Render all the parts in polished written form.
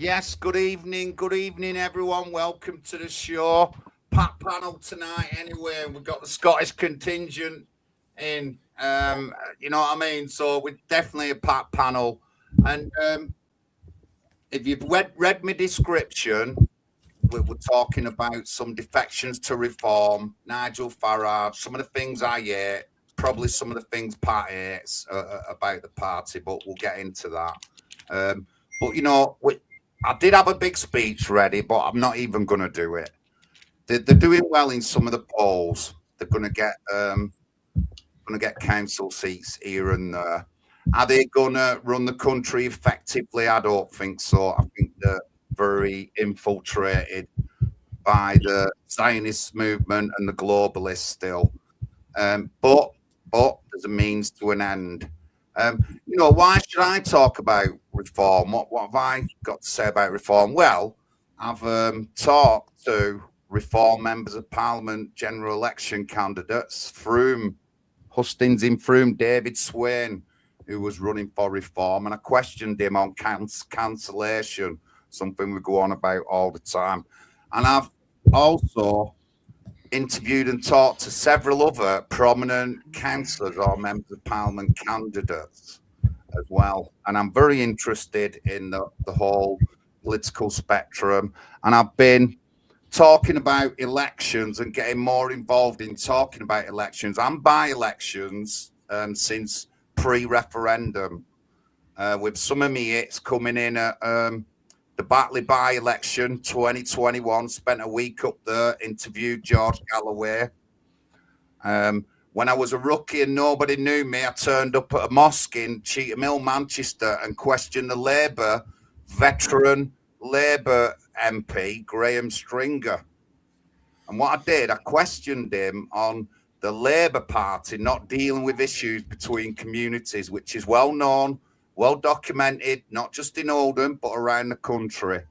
Yes, good evening, everyone. Welcome to the show. Pat panel tonight, anyway. We've got the Scottish contingent in, you know what I mean? So we're definitely a Pat panel. And if you've read my description, we're talking about some defections to reform, Nigel Farage, some of the things I hate, probably some of the things Pat hates about the party, but we'll get into that. But, you know, I did have a big speech ready, but I'm not even going to do it. They're doing well in some of the polls. They're going to get council seats here and there. Are they going to run the country effectively? I don't think so. I think they're very infiltrated by the Zionist movement and the globalists still. But there's a means to an end. You know, why should I talk about reform? What have I got to say about reform? Well, I've talked to reform members of parliament, general election candidates, Froome, Hustings in Froome, David Swain, who was running for reform, and I questioned him on cancellation, something we go on about all the time. And I've also interviewed and talked to several other prominent councillors or members of parliament candidates as well. And I'm very interested in the whole political spectrum. And I've been talking about elections and getting more involved in talking about elections and by-elections since pre-referendum, with some of me it's coming in at the Batley by-election 2021, spent a week up there, interviewed George Galloway. When I was a rookie and nobody knew me, I turned up at a mosque in Cheetham Hill, Manchester, and questioned the Labour, veteran Labour MP, Graham Stringer. And what I did, I questioned him on the Labour Party not dealing with issues between communities, which is well known, well documented, not just in Oldham, but around the country.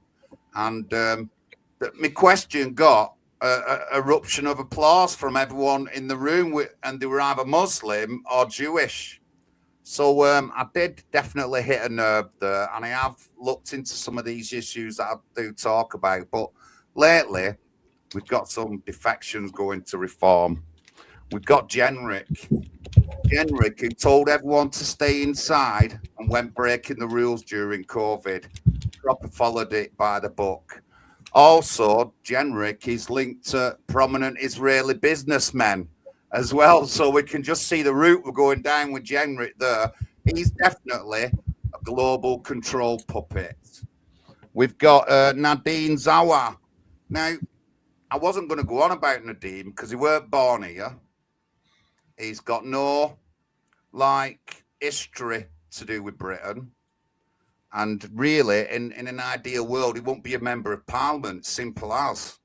And my question got an eruption of applause from everyone in the room, and they were either Muslim or Jewish. So I did definitely hit a nerve there, and I have looked into some of these issues that I do talk about. But lately, we've got some defections going to reform. We've got Jenrick, who told everyone to stay inside and went breaking the rules during COVID. Proper followed it by the book. Also, Jenrick is linked to prominent Israeli businessmen as well. So we can just see the route we're going down with Jenrick there. He's definitely a global control puppet. We've got Nadhim Zahawi. Now, I wasn't going to go on about Nadhim because he weren't born here. He's got no history to do with Britain, and really in an ideal world he won't be a member of parliament, simple as.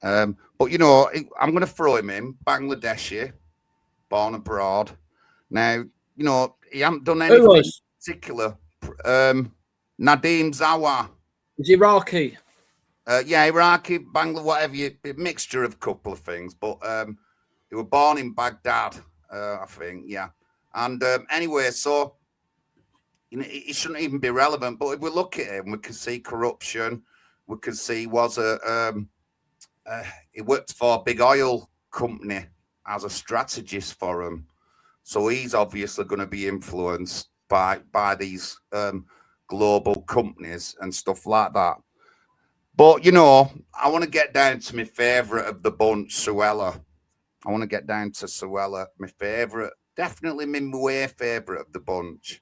But you know, I'm going to throw him in. Bangladeshi, born abroad. Now, you know, he hasn't done anything particular. Nadhim Zahawi. Is Iraqi? Yeah, Iraqi, Bangla, whatever, a mixture of a couple of things, but he was born in Baghdad, I think, yeah. And anyway, so you know, it shouldn't even be relevant. But if we look at him, we can see corruption. We can see he worked for a big oil company as a strategist for him. So he's obviously going to be influenced by these global companies and stuff like that. But you know, I want to get down to my favourite of the bunch, Suella. I want to get down to Suella, my favourite. Definitely my way favourite of the bunch.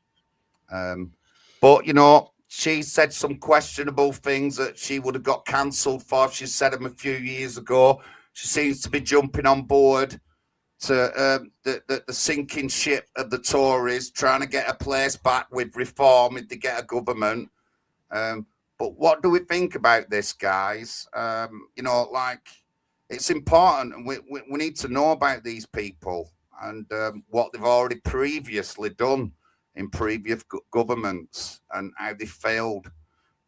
But, you know, she said some questionable things that she would have got cancelled for. She said them a few years ago. She seems to be jumping on board to the sinking ship of the Tories, trying to get a place back with reform if they get a government. But what do we think about this, guys? You know, like, it's important, and we need to know about these people and what they've already previously done in previous governments and how they failed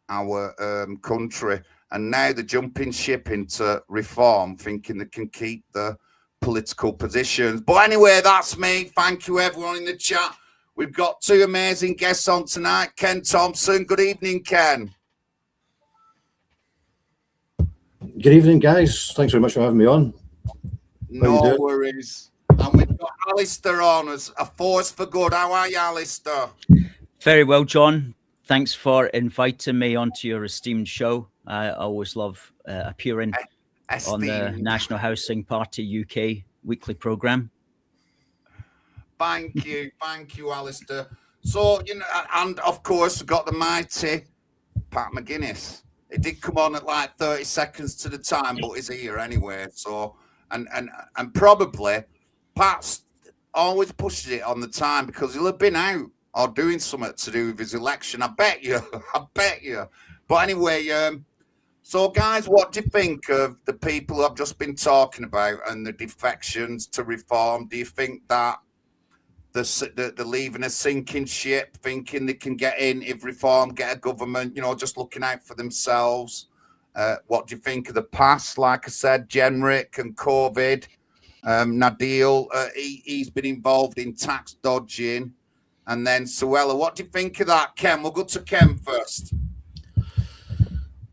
our country. And now they're jumping ship into reform, thinking they can keep the political positions. But anyway, that's me. Thank you, everyone in the chat. We've got two amazing guests on tonight. Ken Thompson. Good evening, Ken. Good evening, guys. Thanks very much for having me on. No worries. And we've got Alistair on as a force for good. How are you, Alistair? Very well, John. Thanks for inviting me onto your esteemed show. I always love appearing on the National Housing Party UK weekly programme. Thank you, Alistair. So, and of course, we've got the mighty Pat McGinnis. It did come on at like 30 seconds to the time, but he's here anyway. So, and probably Pat's always pushes it on the time because he'll have been out or doing something to do with his election. I bet you. But anyway, so guys, what do you think of the people I've just been talking about and the defections to reform? Do you think that they're leaving a sinking ship, thinking they can get in if reform, get a government, just looking out for themselves? What do you think of the past? Like I said, Jenrick and COVID, Nadhim, he's been involved in tax dodging. And then Suella, what do you think of that, Ken? We'll go to Ken first.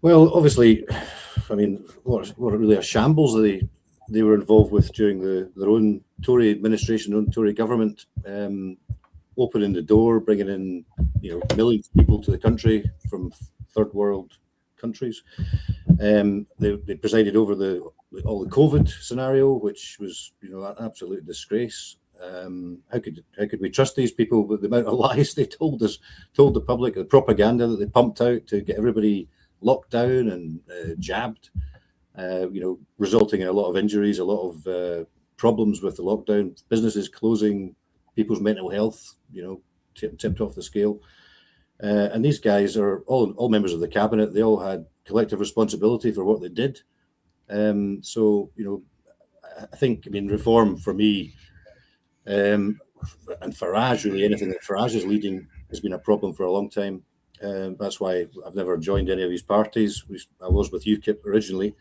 Well, obviously, I mean, what really a shambles they were involved with during their own Tory administration, own Tory government, opening the door, bringing in millions of people to the country from third world countries. They presided over all the COVID scenario, which was an absolute disgrace. How could we trust these people with the amount of lies they told the public, the propaganda that they pumped out to get everybody locked down and jabbed, resulting in a lot of injuries, a lot of problems with the lockdown, businesses closing, people's mental health, tipped off the scale. And these guys are all members of the cabinet. They all had collective responsibility for what they did. So, I think, reform for me, and Farage, really, anything that Farage is leading has been a problem for a long time. That's why I've never joined any of these parties. I was with UKIP originally.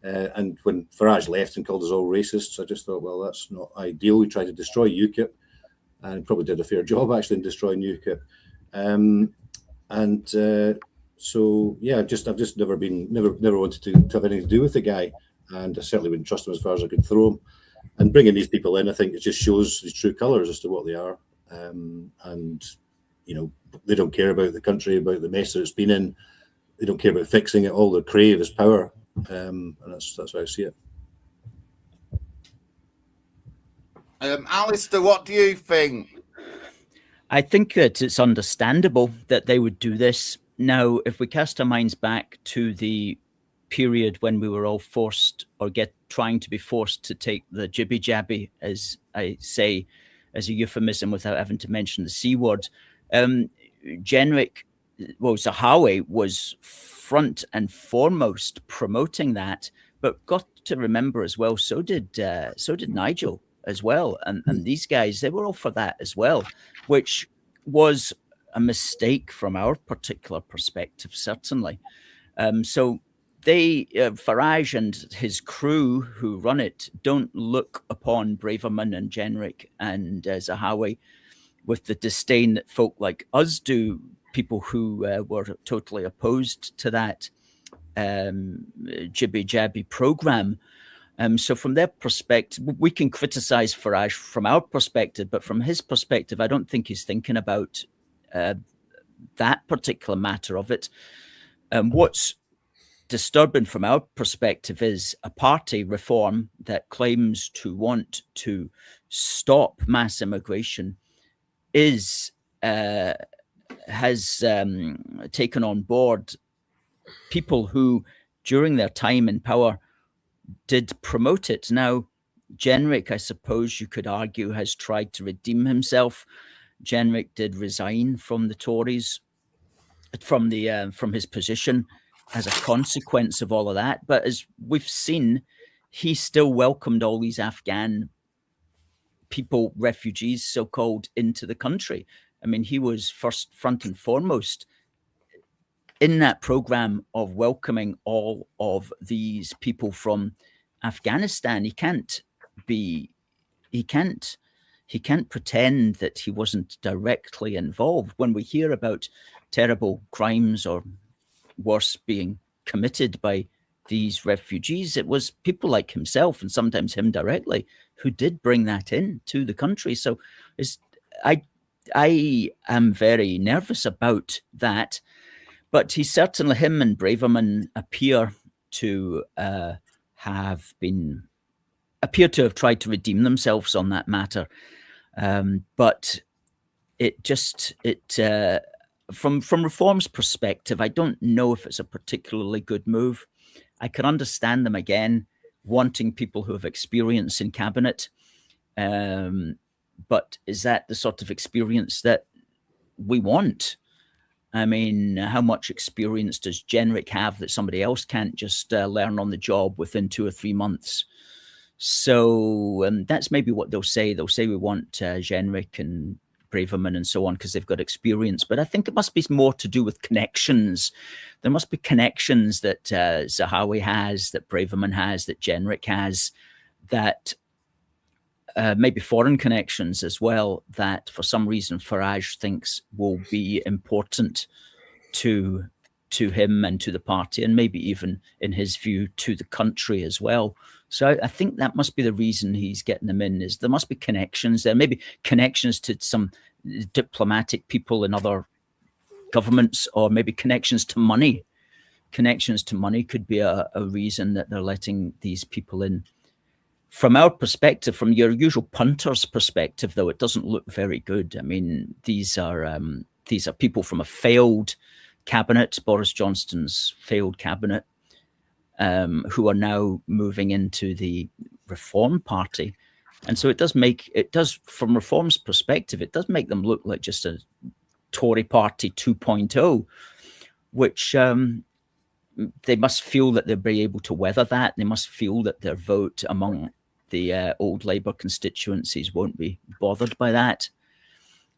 And when Farage left and called us all racists, I just thought, well, that's not ideal. We tried to destroy UKIP and probably did a fair job actually in destroying UKIP. So yeah, I've just never wanted to have anything to do with the guy, and I certainly wouldn't trust him as far as I could throw him. And bringing these people in, I think it just shows his true colours as to what they are. And they don't care about the country, about the mess that it's been in. They don't care about fixing it. All they crave is power. And that's how I see it. Alistair, what do you think? I think that it's understandable that they would do this. Now, if we cast our minds back to the period when we were all forced or trying to be forced to take the jibby jabby, as I say, as a euphemism without having to mention the C word, Jenrick, Zahawi was front and foremost promoting that, but got to remember as well, so did Nigel as well, and these guys, they were all for that as well, which was a mistake from our particular perspective, certainly. So Farage and his crew who run it don't look upon Braverman and Jenrick and Zahawi with the disdain that folk like us do, people who were totally opposed to that jibby-jabby program. So from their perspective, we can criticize Farage from our perspective, but from his perspective, I don't think he's thinking about that particular matter of it. What's disturbing from our perspective is a party reform that claims to want to stop mass immigration has taken on board people who, during their time in power, did promote it. Now, Jenrick, I suppose you could argue, has tried to redeem himself. Jenrick did resign from the Tories, from his position as a consequence of all of that. But as we've seen, he still welcomed all these Afghan people, refugees, so-called, into the country. I mean, he was front and foremost in that program of welcoming all of these people from Afghanistan. He can't pretend that he wasn't directly involved. When we hear about terrible crimes or worse being committed by these refugees. It was people like himself, and sometimes him directly, who did bring that in to the country. So I am very nervous about that. But him and Braverman appear to have tried to redeem themselves on that matter. But from Reform's perspective, I don't know if it's a particularly good move. I can understand them again wanting people who have experience in cabinet, but is that the sort of experience that we want? I mean, how much experience does Jenrick have that somebody else can't just learn on the job within 2 or 3 months? So that's maybe what they'll say. They'll say we want Jenrick and Braverman and so on because they've got experience. But I think it must be more to do with connections. There must be connections that Zahawi has, that Braverman has, that Jenrick has, that maybe foreign connections as well, that for some reason Farage thinks will be important to him and to the party, and maybe even, in his view, to the country as well. So I think that must be the reason he's getting them in, is there must be connections there, maybe connections to some diplomatic people in other governments, or maybe connections to money. Connections to money could be a reason that they're letting these people in. From our perspective, from your usual punter's perspective, though, it doesn't look very good. I mean, these are people from a failed cabinet, Boris Johnston's failed cabinet, who are now moving into the Reform Party. And so it does, from Reform's perspective, it does make them look like just a Tory party 2.0, which they must feel that they'll be able to weather that. They must feel that their vote among the old Labour constituencies won't be bothered by that.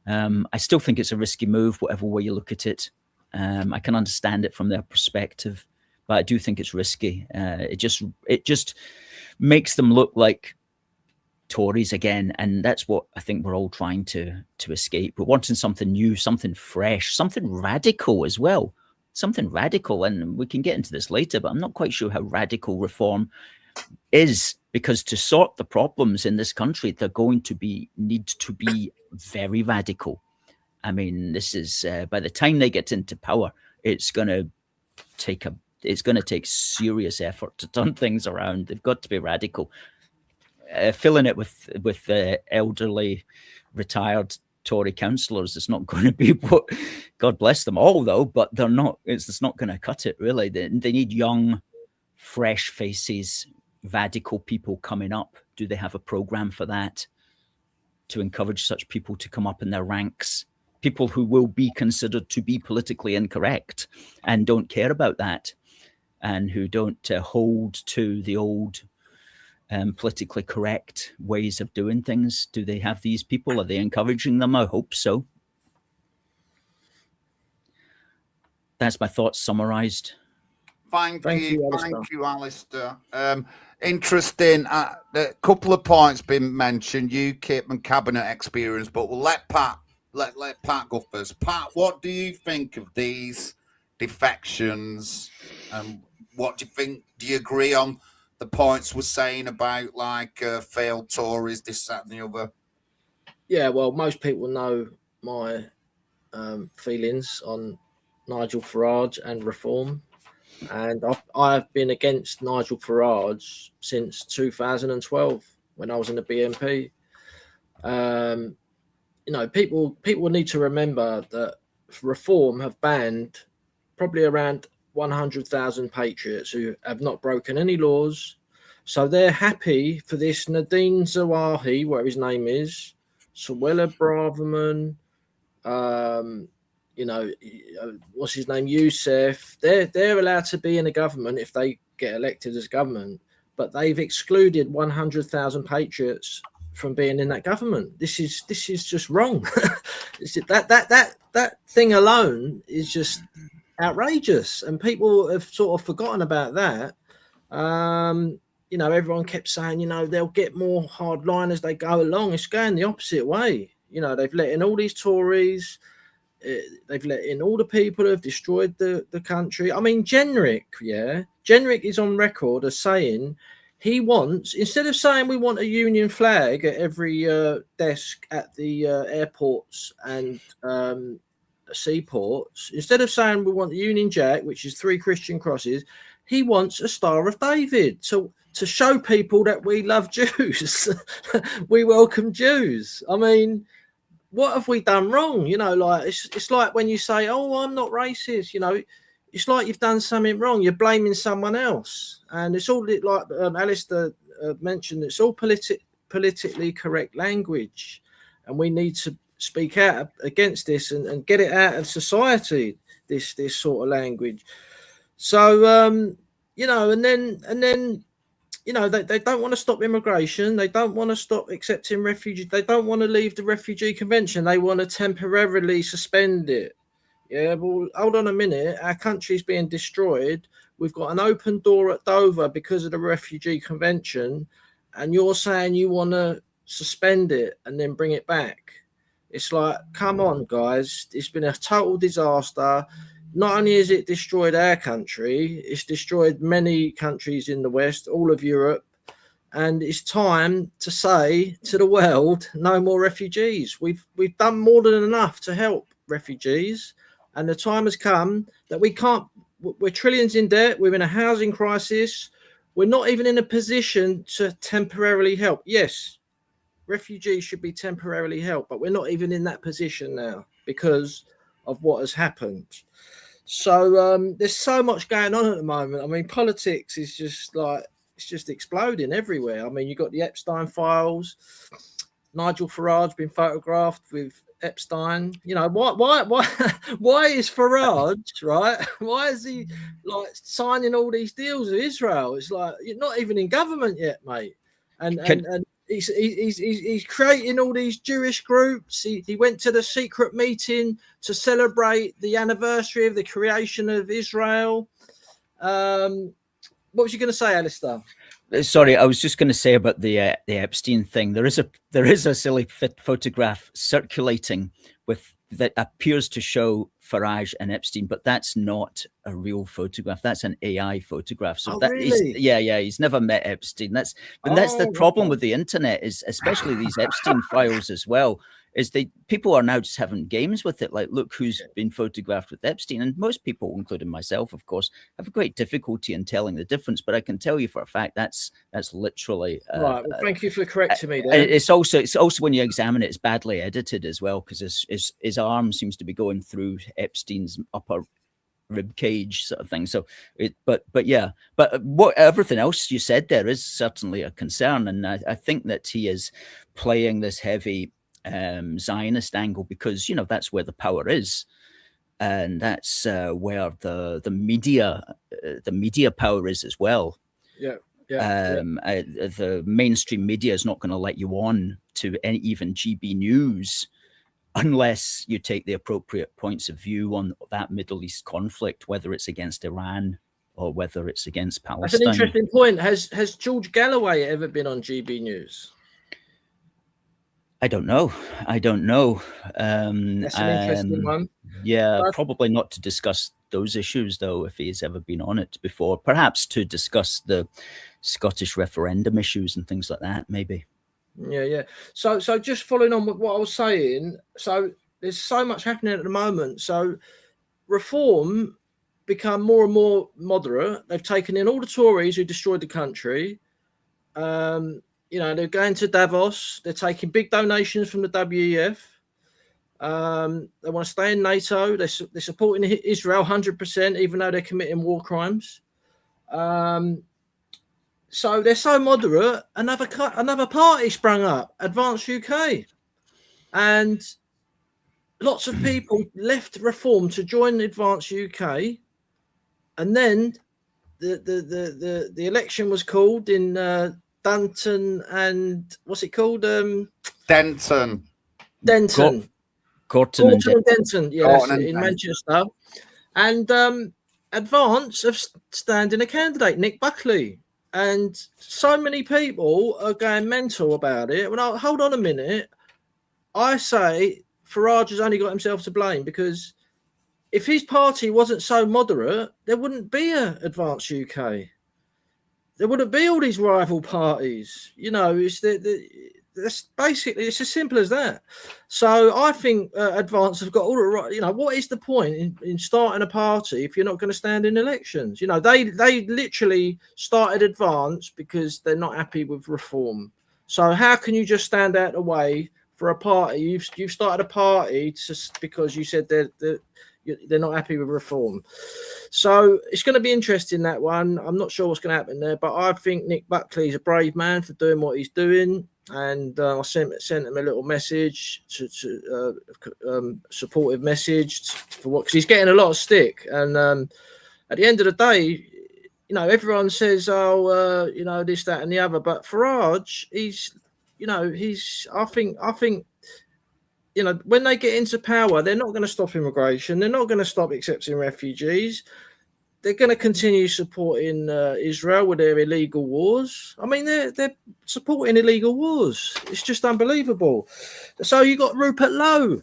I still think it's a risky move, whatever way you look at it. I can understand it from their perspective, but I do think it's risky. It just makes them look like Tories again, and that's what I think we're all trying to escape. We're wanting something new, something fresh, something radical as well. Something radical, and we can get into this later, but I'm not quite sure how radical Reform is, because to sort the problems in this country, they're going to need to be very radical. I mean, this is by the time they get into power, it's going to take serious effort to turn things around. They've got to be radical. Filling it with elderly, retired Tory councillors is not going to be what, God bless them all, though, but they're not. It's not going to cut it, really. They need young, fresh faces, radical people coming up. Do they have a programme for that, to encourage such people to come up in their ranks? People who will be considered to be politically incorrect and don't care about that, and who don't hold to the old politically correct ways of doing things. Do they have these people? Are they encouraging them? I hope so. That's my thoughts summarized. Thank you, Alistair. Interesting. A couple of points been mentioned: UKIP and cabinet experience, but we'll let Pat go first. Pat, what do you think of these defections? What do you think? Do you agree on the points we're saying about failed Tories, this, that, and the other? Yeah, well, most people know my feelings on Nigel Farage and Reform, and I've been against Nigel Farage since 2012 when I was in the BNP. People need to remember that Reform have banned probably around 100,000 patriots who have not broken any laws. So they're happy for this Nadhim Zahawi, whatever his name is, Suella Braverman, what's his name, Youssef. They're allowed to be in the government if they get elected as government, but they've excluded 100,000 patriots from being in that government. This is just wrong. that thing alone is just outrageous, and people have sort of forgotten about that. Everyone kept saying, they'll get more hardline as they go along. It's going the opposite way. They've let in all these Tories. They've let in all the people who have destroyed the country. I mean, Jenrick is on record as saying he wants, instead of saying we want a Union flag at every desk at the airports and seaports, instead of saying we want the Union Jack, which is 3 Christian crosses, he wants a Star of David. So to show people that we love Jews, we welcome Jews. I mean, what have we done wrong? You know, like it's like when you say, "Oh, I'm not racist." You know, it's like you've done something wrong. You're blaming someone else, and it's all like Alistair mentioned. It's all politically correct language, and we need to speak out against this and get it out of society. This sort of language. So you know, and then. You know, they don't want to stop immigration. They don't want to stop accepting refugees. They don't want to leave the Refugee Convention. They want to temporarily suspend it. Yeah, well, hold on a minute. Our country's being destroyed. We've got an open door at Dover because of the Refugee Convention. And you're saying you want to suspend it and then bring it back. It's like, come on, guys. It's been a total disaster. Not only has it destroyed our country, it's destroyed many countries in the West, all of Europe. And it's time to say to the world, no more refugees. We've done more than enough to help refugees. And the time has come that we're trillions in debt. We're in a housing crisis. We're not even in a position to temporarily help. Yes, refugees should be temporarily helped, but we're not even in that position now because of what has happened. So there's so much going on at the moment. I mean, politics is just like, it's just exploding everywhere. I mean, you've got the Epstein files. Nigel Farage's been photographed with Epstein. You know, why is Farage, right? Why is he like signing all these deals with Israel? It's like, you're not even in government yet, mate. And he's creating all these Jewish groups. He went to the secret meeting to celebrate the anniversary of the creation of Israel. What was you going to say, Alistair? Sorry, I was just going to say about the Epstein thing. There is a silly photograph circulating that appears to show Farage and Epstein, but that's not a real photograph. That's an AI photograph. So really? He's never met Epstein. That's the problem with the internet, is especially these Epstein files as well. Is people are now just having games with it. Like, look who's been photographed with Epstein. And most people, including myself, of course, have a great difficulty in telling the difference. But I can tell you for a fact that's literally right. Well, thank you for correcting me there. It's also when you examine it, it's badly edited as well, because his arm seems to be going through Epstein's upper rib cage sort of thing. So but what everything else you said there is certainly a concern, and I think that he is playing this heavy Zionist angle because, you know, that's where the power is, and that's where the media power is as well. The mainstream media is not going to let you on to even GB News unless you take the appropriate points of view on that Middle East conflict, whether it's against Iran or whether it's against Palestine. That's an interesting point. Has George Galloway ever been on GB News? I don't know. That's an interesting one. Yeah, probably not to discuss those issues, though, if he's ever been on it before. Perhaps to discuss the Scottish referendum issues and things like that, maybe. Yeah. So just following on with what I was saying, so there's so much happening at the moment. So Reform become more and more moderate. They've taken in all the Tories who destroyed the country. You know, they're going to Davos. They're taking big donations from the WEF. They want to stay in NATO. They're supporting Israel 100%, even though they're committing war crimes. So they're so moderate. Another party sprung up, Advance UK, and lots of people left Reform to join Advance UK. And then the election was called in Dunton and what's it called? Denton. Gorton and Denton, yes, in Manchester. And Advance have standing a candidate, Nick Buckley. And so many people are going mental about it. Well, hold on a minute. I say Farage has only got himself to blame, because if his party wasn't so moderate, there wouldn't be a Advance UK. There wouldn't be all these rival parties. You know, that's basically, it's as simple as that. So I think Advance have got all the right. You know, what is the point in starting a party if you're not going to stand in elections? You know, they literally started Advance because they're not happy with reform. So how can you just stand out the way for a party? You've started a party just because you said they're not happy with reform. So it's going to be interesting, that one. I'm not sure what's going to happen there, but I think Nick Buckley's a brave man for doing what he's doing. And I sent him a little message, supportive message for what, because he's getting a lot of stick. And at the end of the day, you know, everyone says, you know, this, that, and the other. But Farage, I think, you know, when they get into power, they're not going to stop immigration. They're not going to stop accepting refugees. They're going to continue supporting Israel with their illegal wars. I mean, they're supporting illegal wars. It's just unbelievable. So you got Rupert Lowe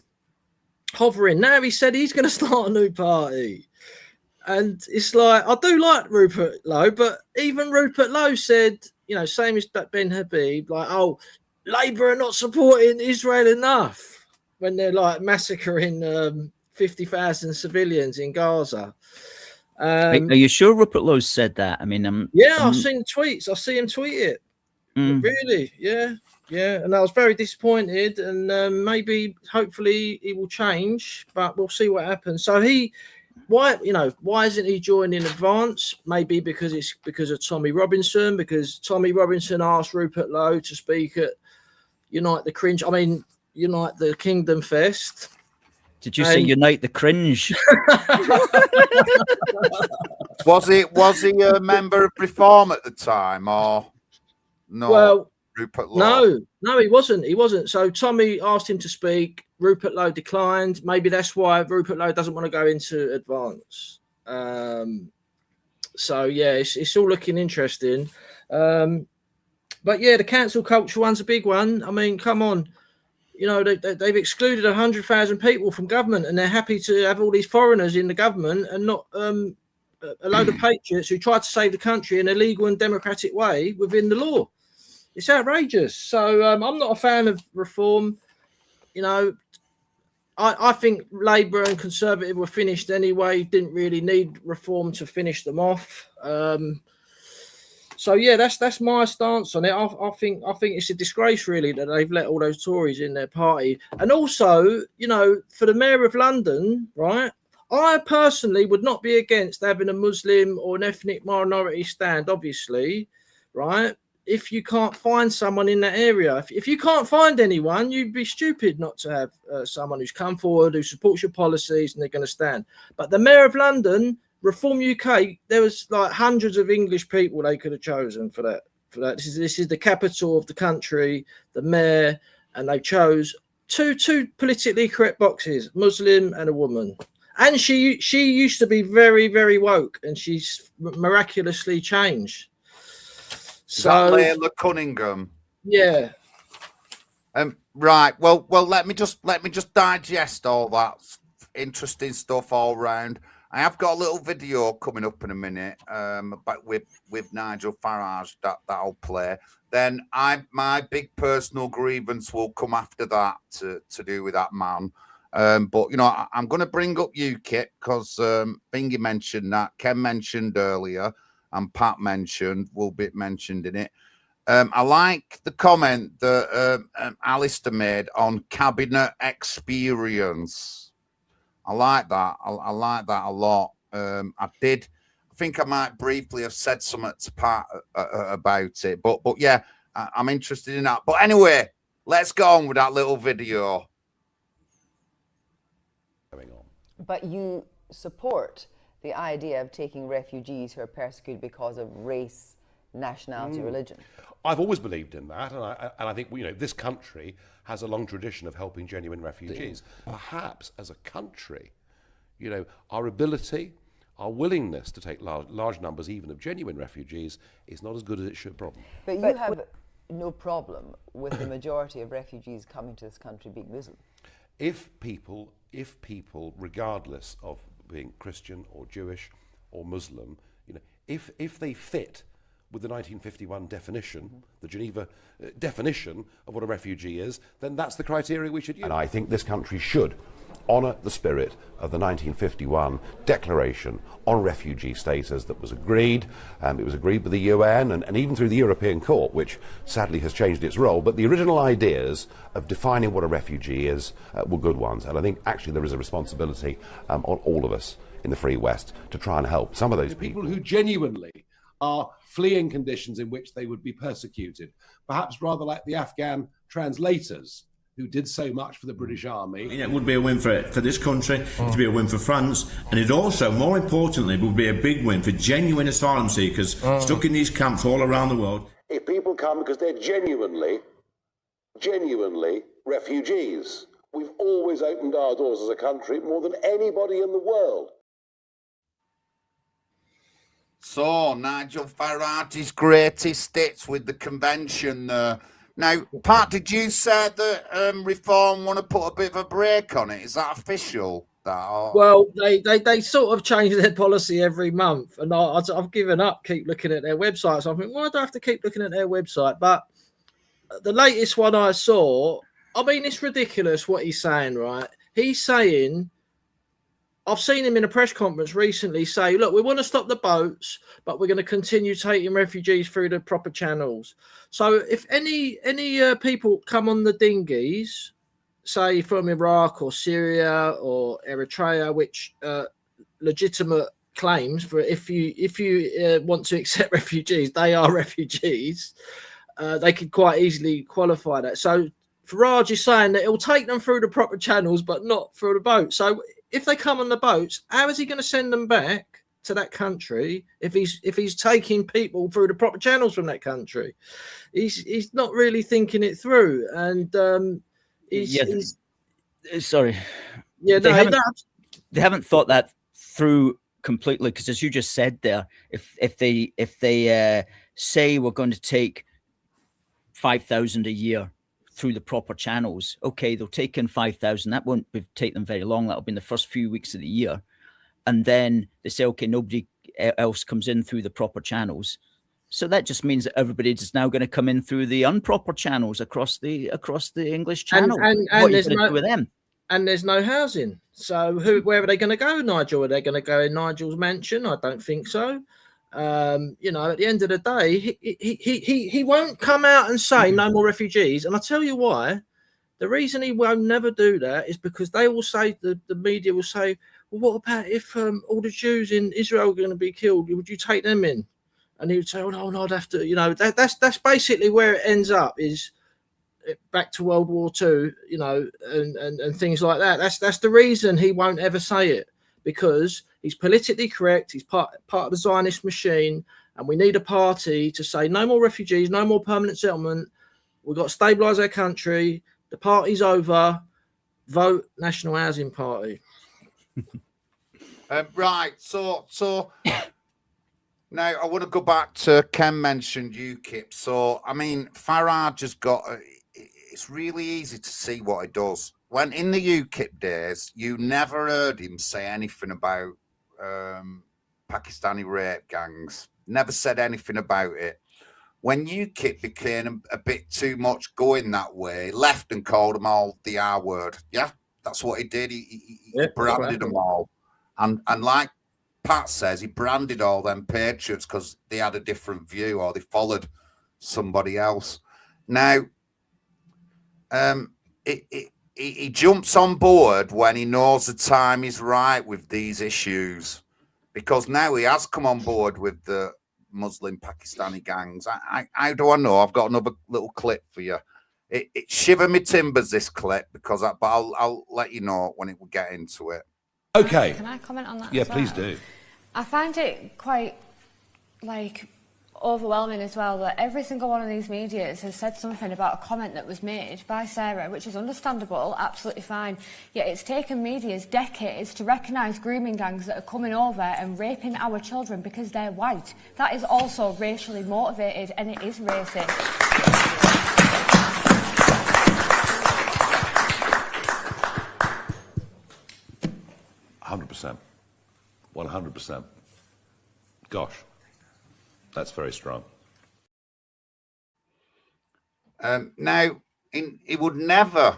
hovering. Now he said he's going to start a new party. And it's like, I do like Rupert Lowe, but even Rupert Lowe said, you know, same as Ben Habib, like, oh, Labour are not supporting Israel enough when they're like massacring 50,000 civilians in Gaza. Are you sure Rupert Lowe said that? I mean, yeah, I've seen the tweets. I see him tweet it. Really, yeah. And I was very disappointed. And maybe, hopefully, he will change. But we'll see what happens. So why isn't he joining Advance? Maybe because of Tommy Robinson. Because Tommy Robinson asked Rupert Lowe to speak at Unite the Kingdom Fest. Did you say Unite the Cringe? Was he a member of Reform at the time, or no? Well, Rupert Lowe. No, he wasn't. So Tommy asked him to speak. Rupert Lowe declined. Maybe that's why Rupert Lowe doesn't want to go into Advance. So yeah, it's all looking interesting. But yeah, the cancel culture one's a big one. I mean, come on. You know, they've excluded 100,000 people from government, and they're happy to have all these foreigners in the government and not a load of patriots who tried to save the country in a legal and democratic way within the law. It's outrageous. So I'm not a fan of reform. You know, I think Labour and Conservative were finished anyway. Didn't really need reform to finish them off. So yeah, that's my stance on it. I think it's a disgrace, really, that they've let all those Tories in their party. And also, you know, for the Mayor of London, right? I personally would not be against having a Muslim or an ethnic minority stand, obviously, right? If you can't find someone in that area, if you can't find anyone, you'd be stupid not to have someone who's come forward, who supports your policies, and they're going to stand. But the Mayor of London, Reform UK, there was like hundreds of English people they could have chosen for that. This is the capital of the country, the mayor, and they chose two politically correct boxes, Muslim and a woman. And she used to be very, very woke, and she's miraculously changed. So Layla Cunningham. Yeah. Right. Well, let me just digest all that interesting stuff all round. I have got a little video coming up in a minute, but with Nigel Farage that I'll play. Then my big personal grievance will come after that to do with that man. But you know, I'm going to bring up UKIP because Bingy mentioned that, Ken mentioned earlier, and Pat mentioned, will be mentioned in it. I like the comment that Alistair made on cabinet experience. I like that. I like that a lot. I think I might briefly have said something to Pat about it, but yeah, I'm interested in that. But anyway, let's go on with that little video. But you support the idea of taking refugees who are persecuted because of race, nationality, religion. I've always believed in that, and I think, you know, this country has a long tradition of helping genuine refugees. Perhaps as a country, you know, our ability, our willingness to take large numbers even of genuine refugees is not as good as it should probably. But you have no problem with the majority of refugees coming to this country being Muslim. if people, regardless of being Christian or Jewish or Muslim, if they fit with the 1951 definition, the Geneva definition of what a refugee is, then that's the criteria we should use. And I think this country should honour the spirit of the 1951 Declaration on Refugee Status that was agreed. It was agreed with the UN and even through the European Court, which sadly has changed its role. But the original ideas of defining what a refugee is were good ones. And I think actually there is a responsibility on all of us in the Free West to try and help some of those people who genuinely are fleeing conditions in which they would be persecuted, perhaps rather like the Afghan translators who did so much for the British Army. It would be a win for this country, it would be a win for France, and it also, more importantly, would be a big win for genuine asylum seekers stuck in these camps all around the world. If people come because they're genuinely refugees, we've always opened our doors as a country more than anybody in the world. So, Nigel Farage's greatest hits with the convention there. Now, Pat, did you say that Reform want to put a bit of a break on it? Is that official? Well, they sort of change their policy every month, and I've given up, keep looking at their website. So I think, why do I have to keep looking at their website? But the latest one I saw, I mean, it's ridiculous what he's saying, right? He's saying, I've seen him in a press conference recently say, look, we want to stop the boats, but we're going to continue taking refugees through the proper channels. So if any people come on the dinghies, say from Iraq or Syria or Eritrea, which legitimate claims for if you want to accept refugees, they are refugees, they could quite easily qualify that. So Farage is saying that it will take them through the proper channels, but not through the boat. So if they come on the boats, how is he going to send them back to that country if he's taking people through the proper channels from that country? He's not really thinking it through, and sorry, yeah, they haven't thought that through completely, because as you just said there, if they say we're going to take 5,000 a year through the proper channels, okay, they'll take in 5,000. That won't take them very long. That'll be in the first few weeks of the year. And then they say, okay, nobody else comes in through the proper channels. So that just means that everybody is now going to come in through the improper channels across the English Channel. And what are you going to do with them? And there's no housing. So where are they going to go, Nigel? Are they going to go in Nigel's mansion? I don't think so. At the end of the day, he won't come out and say no more refugees. And I'll tell you why. The reason he won't never do that is because they will say, the media will say, well, what about if all the Jews in Israel are going to be killed? Would you take them in? And he would say, oh, no, I'd have to, that's basically where it ends up, is back to World War II, and things like that. That's the reason he won't ever say it, because he's politically correct. He's part of the Zionist machine, and we need a party to say no more refugees, no more permanent settlement. We've got to stabilise our country. The party's over. Vote National Housing Party. Right. So now I want to go back to Ken mentioned UKIP. So I mean, Farage has got. It's really easy to see what he does. When in the UKIP days, you never heard him say anything about Pakistani rape gangs. Never said anything about it. When UKIP became a bit too much going that way, left and called them all the R word. Yeah, that's what he did. He branded them all. And like Pat says, he branded all them patriots because they had a different view or they followed somebody else. Now, he jumps on board when he knows the time is right with these issues, because now he has come on board with the Muslim Pakistani gangs. How do I know? I've got another little clip for you. It shiver me timbers, this clip, but I'll let you know when we get into it. Okay. Can I comment on that? Yeah, as well? please do. I find it quite overwhelming as well that every single one of these medias has said something about a comment that was made by Sarah, which is understandable, absolutely fine. Yet it's taken medias decades to recognise grooming gangs that are coming over and raping our children because they're white. That is also racially motivated, and it is racist. 100%. 100%. Gosh, that's very strong. Now, he would never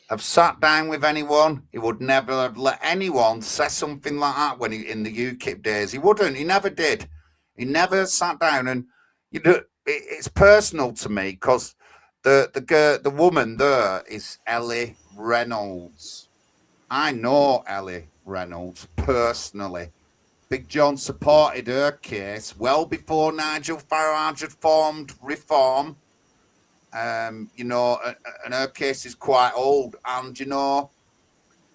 have sat down with anyone. He would never have let anyone say something like that when in the UKIP days. He wouldn't. He never did. He never sat down. And you know, it's personal to me because the woman there is Ellie Reynolds. I know Ellie Reynolds personally. Big John supported her case well before Nigel Farage had formed Reform. You know, and her case is quite old. And, you know,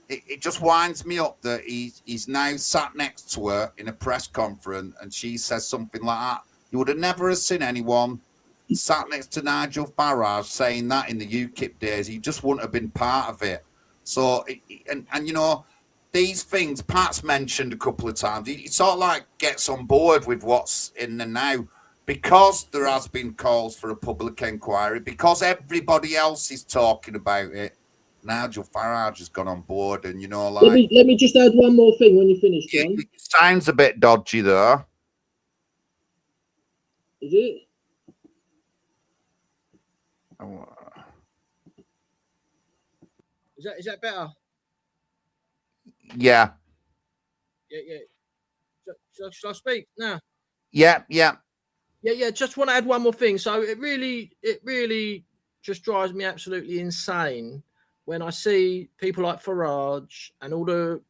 it just winds me up that he's now sat next to her in a press conference and she says something like that. You would have never seen anyone sat next to Nigel Farage saying that in the UKIP days. He just wouldn't have been part of it. So, and you know, these things Pat's mentioned a couple of times. He sort of like gets on board with what's in the now. Because there has been calls for a public inquiry, because everybody else is talking about it, Nigel Farage has gone on board, and you know, like. Let me just add one more thing when you finish, John. It sounds a bit dodgy there. Is it? Is that better? Yeah. Yeah. Shall I speak now? Yeah. Yeah. Just want to add one more thing. So it really just drives me absolutely insane when I see people like Farage and all the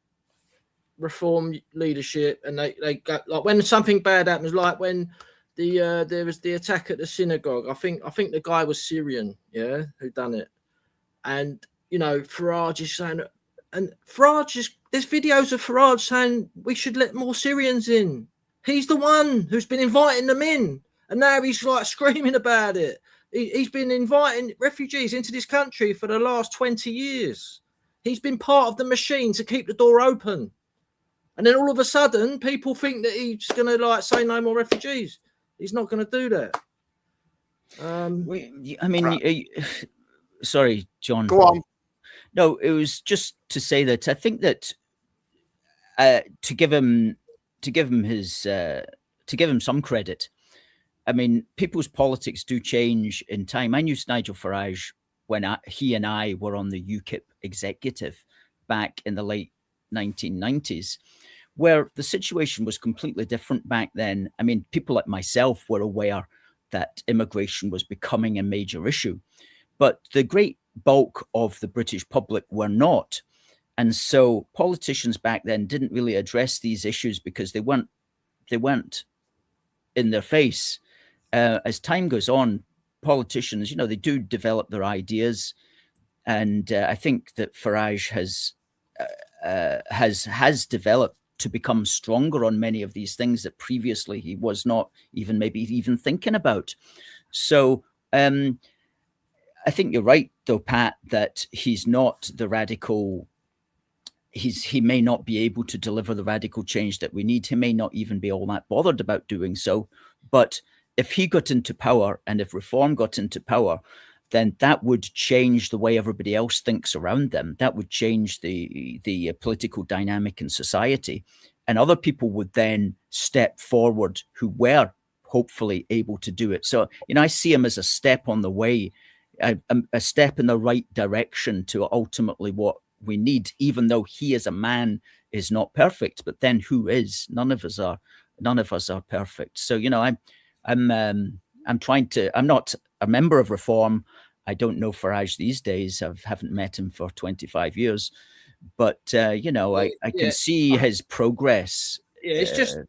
Reform leadership, and they got, like, when something bad happens, like when there was the attack at the synagogue. I think the guy was Syrian, yeah, who done it, and you know, Farage is saying, and there's videos of Farage saying we should let more Syrians in. He's the one who's been inviting them in, and now he's like screaming about it. He's been inviting refugees into this country for the last 20 years. He's been part of the machine to keep the door open. And then all of a sudden, people think that he's going to like say no more refugees. He's not going to do that. I mean, sorry, John. Go on. No, it was just to say that I think that to give him some credit. I mean, people's politics do change in time. I knew Nigel Farage when he and I were on the UKIP executive back in the late 1990s, where the situation was completely different back then. I mean, people like myself were aware that immigration was becoming a major issue, but the great bulk of the British public were not. And so politicians back then didn't really address these issues because they weren't in their face. As time goes on, politicians, you know, they do develop their ideas. And I think that Farage has developed to become stronger on many of these things that previously he was not even thinking about. So I think you're right, though, Pat, that he's not the radical. He may not be able to deliver the radical change that we need. He may not even be all that bothered about doing so. But if he got into power, and if Reform got into power, then that would change the way everybody else thinks around them. That would change the political dynamic in society. And other people would then step forward who were hopefully able to do it. So, you know, I see him as a step on the way, a step in the right direction to ultimately what we need, even though he as a man is not perfect. But then who is? None of us are perfect. So, you know, I'm not a member of Reform. I don't know Farage these days. I haven't met him for 25 years, but you know, I can see his progress. Yeah,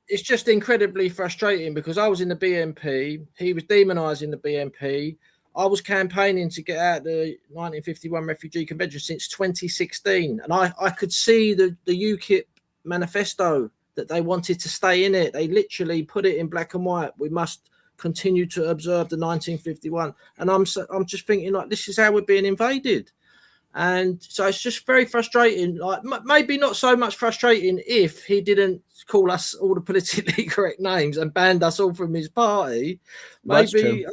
it's just incredibly frustrating because I was in the BNP. He was demonising the BNP. I was campaigning to get out the 1951 Refugee Convention since 2016, and I could see the UKIP manifesto that they wanted to stay in it. They literally put it in black and white. We must continue to observe the 1951, and I'm just thinking, like, this is how we're being invaded. And so it's just very frustrating. Like, maybe not so much frustrating if he didn't call us all the politically correct names and banned us all from his party. Maybe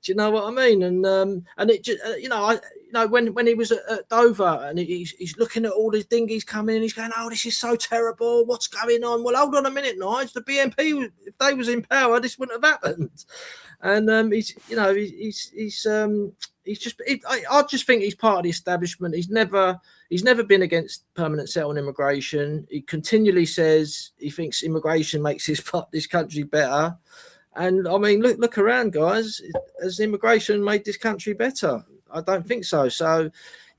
Do you know what I mean? And it just, when he was at Dover and he's looking at all the dinghies coming in, he's going, "Oh, this is so terrible. What's going on?" Well, hold on a minute, Nigel. The BNP, if they was in power, this wouldn't have happened. And I just think he's part of the establishment. He's never been against permanent settlement immigration. He continually says he thinks immigration makes this country better. And I mean, look around, guys. Has immigration made this country better? I don't think so. So,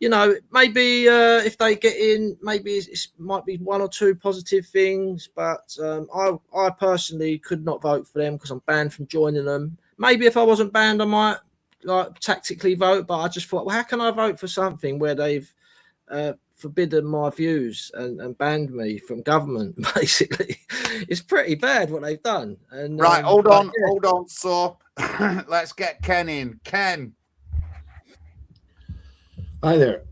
maybe if they get in, maybe it might be one or two positive things. But I personally could not vote for them because I'm banned from joining them. Maybe if I wasn't banned, I might tactically vote. But I just thought, well, how can I vote for something where they've forbidden my views and banned me from government? Basically, it's pretty bad what they've done. And right, hold on. So let's get Ken in. Ken. Hi there.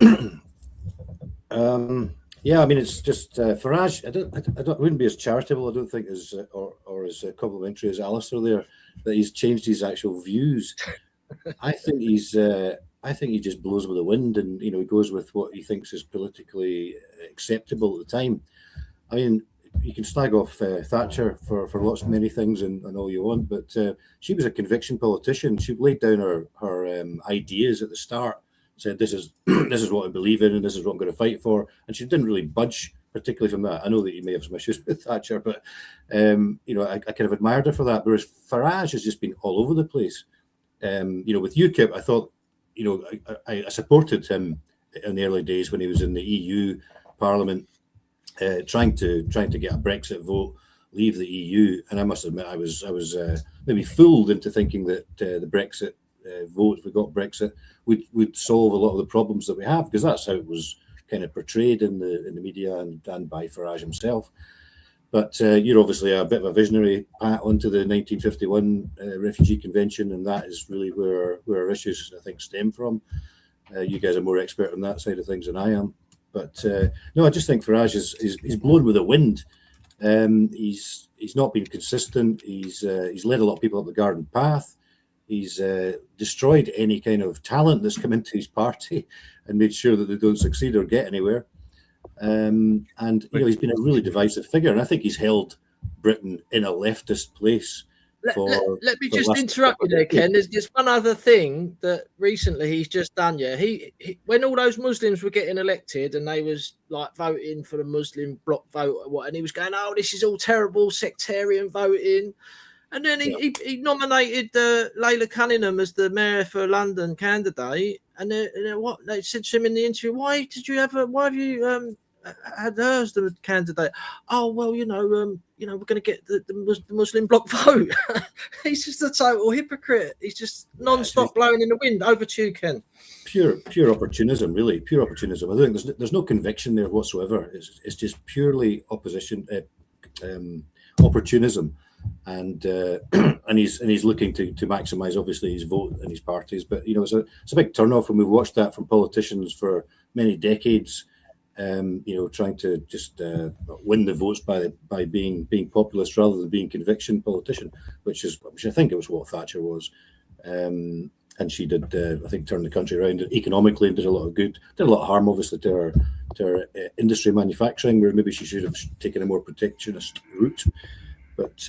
Yeah, I mean, it's just Farage. I wouldn't be as charitable, I don't think, as or as complimentary as Alistair there, that he's changed his actual views. I think he just blows with the wind, and he goes with what he thinks is politically acceptable at the time. I mean, you can slag off Thatcher for many things and all you want, but she was a conviction politician. She laid down her ideas at the start, said this is what I believe in and this is what I'm going to fight for, and she didn't really budge particularly from that. I know that you may have some issues with Thatcher, but I kind of admired her for that. Whereas Farage has just been all over the place. With UKIP, I thought, I supported him in the early days when he was in the EU Parliament, trying to get a Brexit vote, leave the EU. And I must admit, I was maybe fooled into thinking that the Brexit vote, if we got Brexit, would solve a lot of the problems that we have, because that's how it was kind of portrayed in the media and by Farage himself. But you're obviously a bit of a visionary, Pat, onto the 1951 Refugee Convention, and that is really where our issues, I think, stem from. You guys are more expert on that side of things than I am. But no, I just think Farage is blown with the wind. He's not been consistent. He's led a lot of people up the garden path. He's destroyed any kind of talent that's come into his party and made sure that they don't succeed or get anywhere. And he's been a really divisive figure, and I think he's held Britain in a leftist place. Let me just interrupt you there, Ken. There's just one other thing that recently he's just done. Yeah, he when all those Muslims were getting elected and they was like voting for the Muslim bloc vote or what, and he was going, "Oh, this is all terrible sectarian voting." And then he nominated Layla Cunningham as the mayor for London candidate. And what they said to him in the interview, why have you had her as the candidate? Oh, well, we're going to get the Muslim bloc vote. He's just a total hypocrite. He's just non-stop blowing in the wind. Over to you, Ken. Pure opportunism, really. Pure opportunism. I think there's no conviction there whatsoever. It's just purely opportunism. And he's looking to maximise obviously his vote and his parties, but it's a big turn-off when we've watched that from politicians for many decades, trying to just win the votes by being populist rather than being conviction politician, which I think it was what Thatcher was, and she did I think turn the country around economically and did a lot of good, did a lot of harm obviously to our industry manufacturing, where maybe she should have taken a more protectionist route. But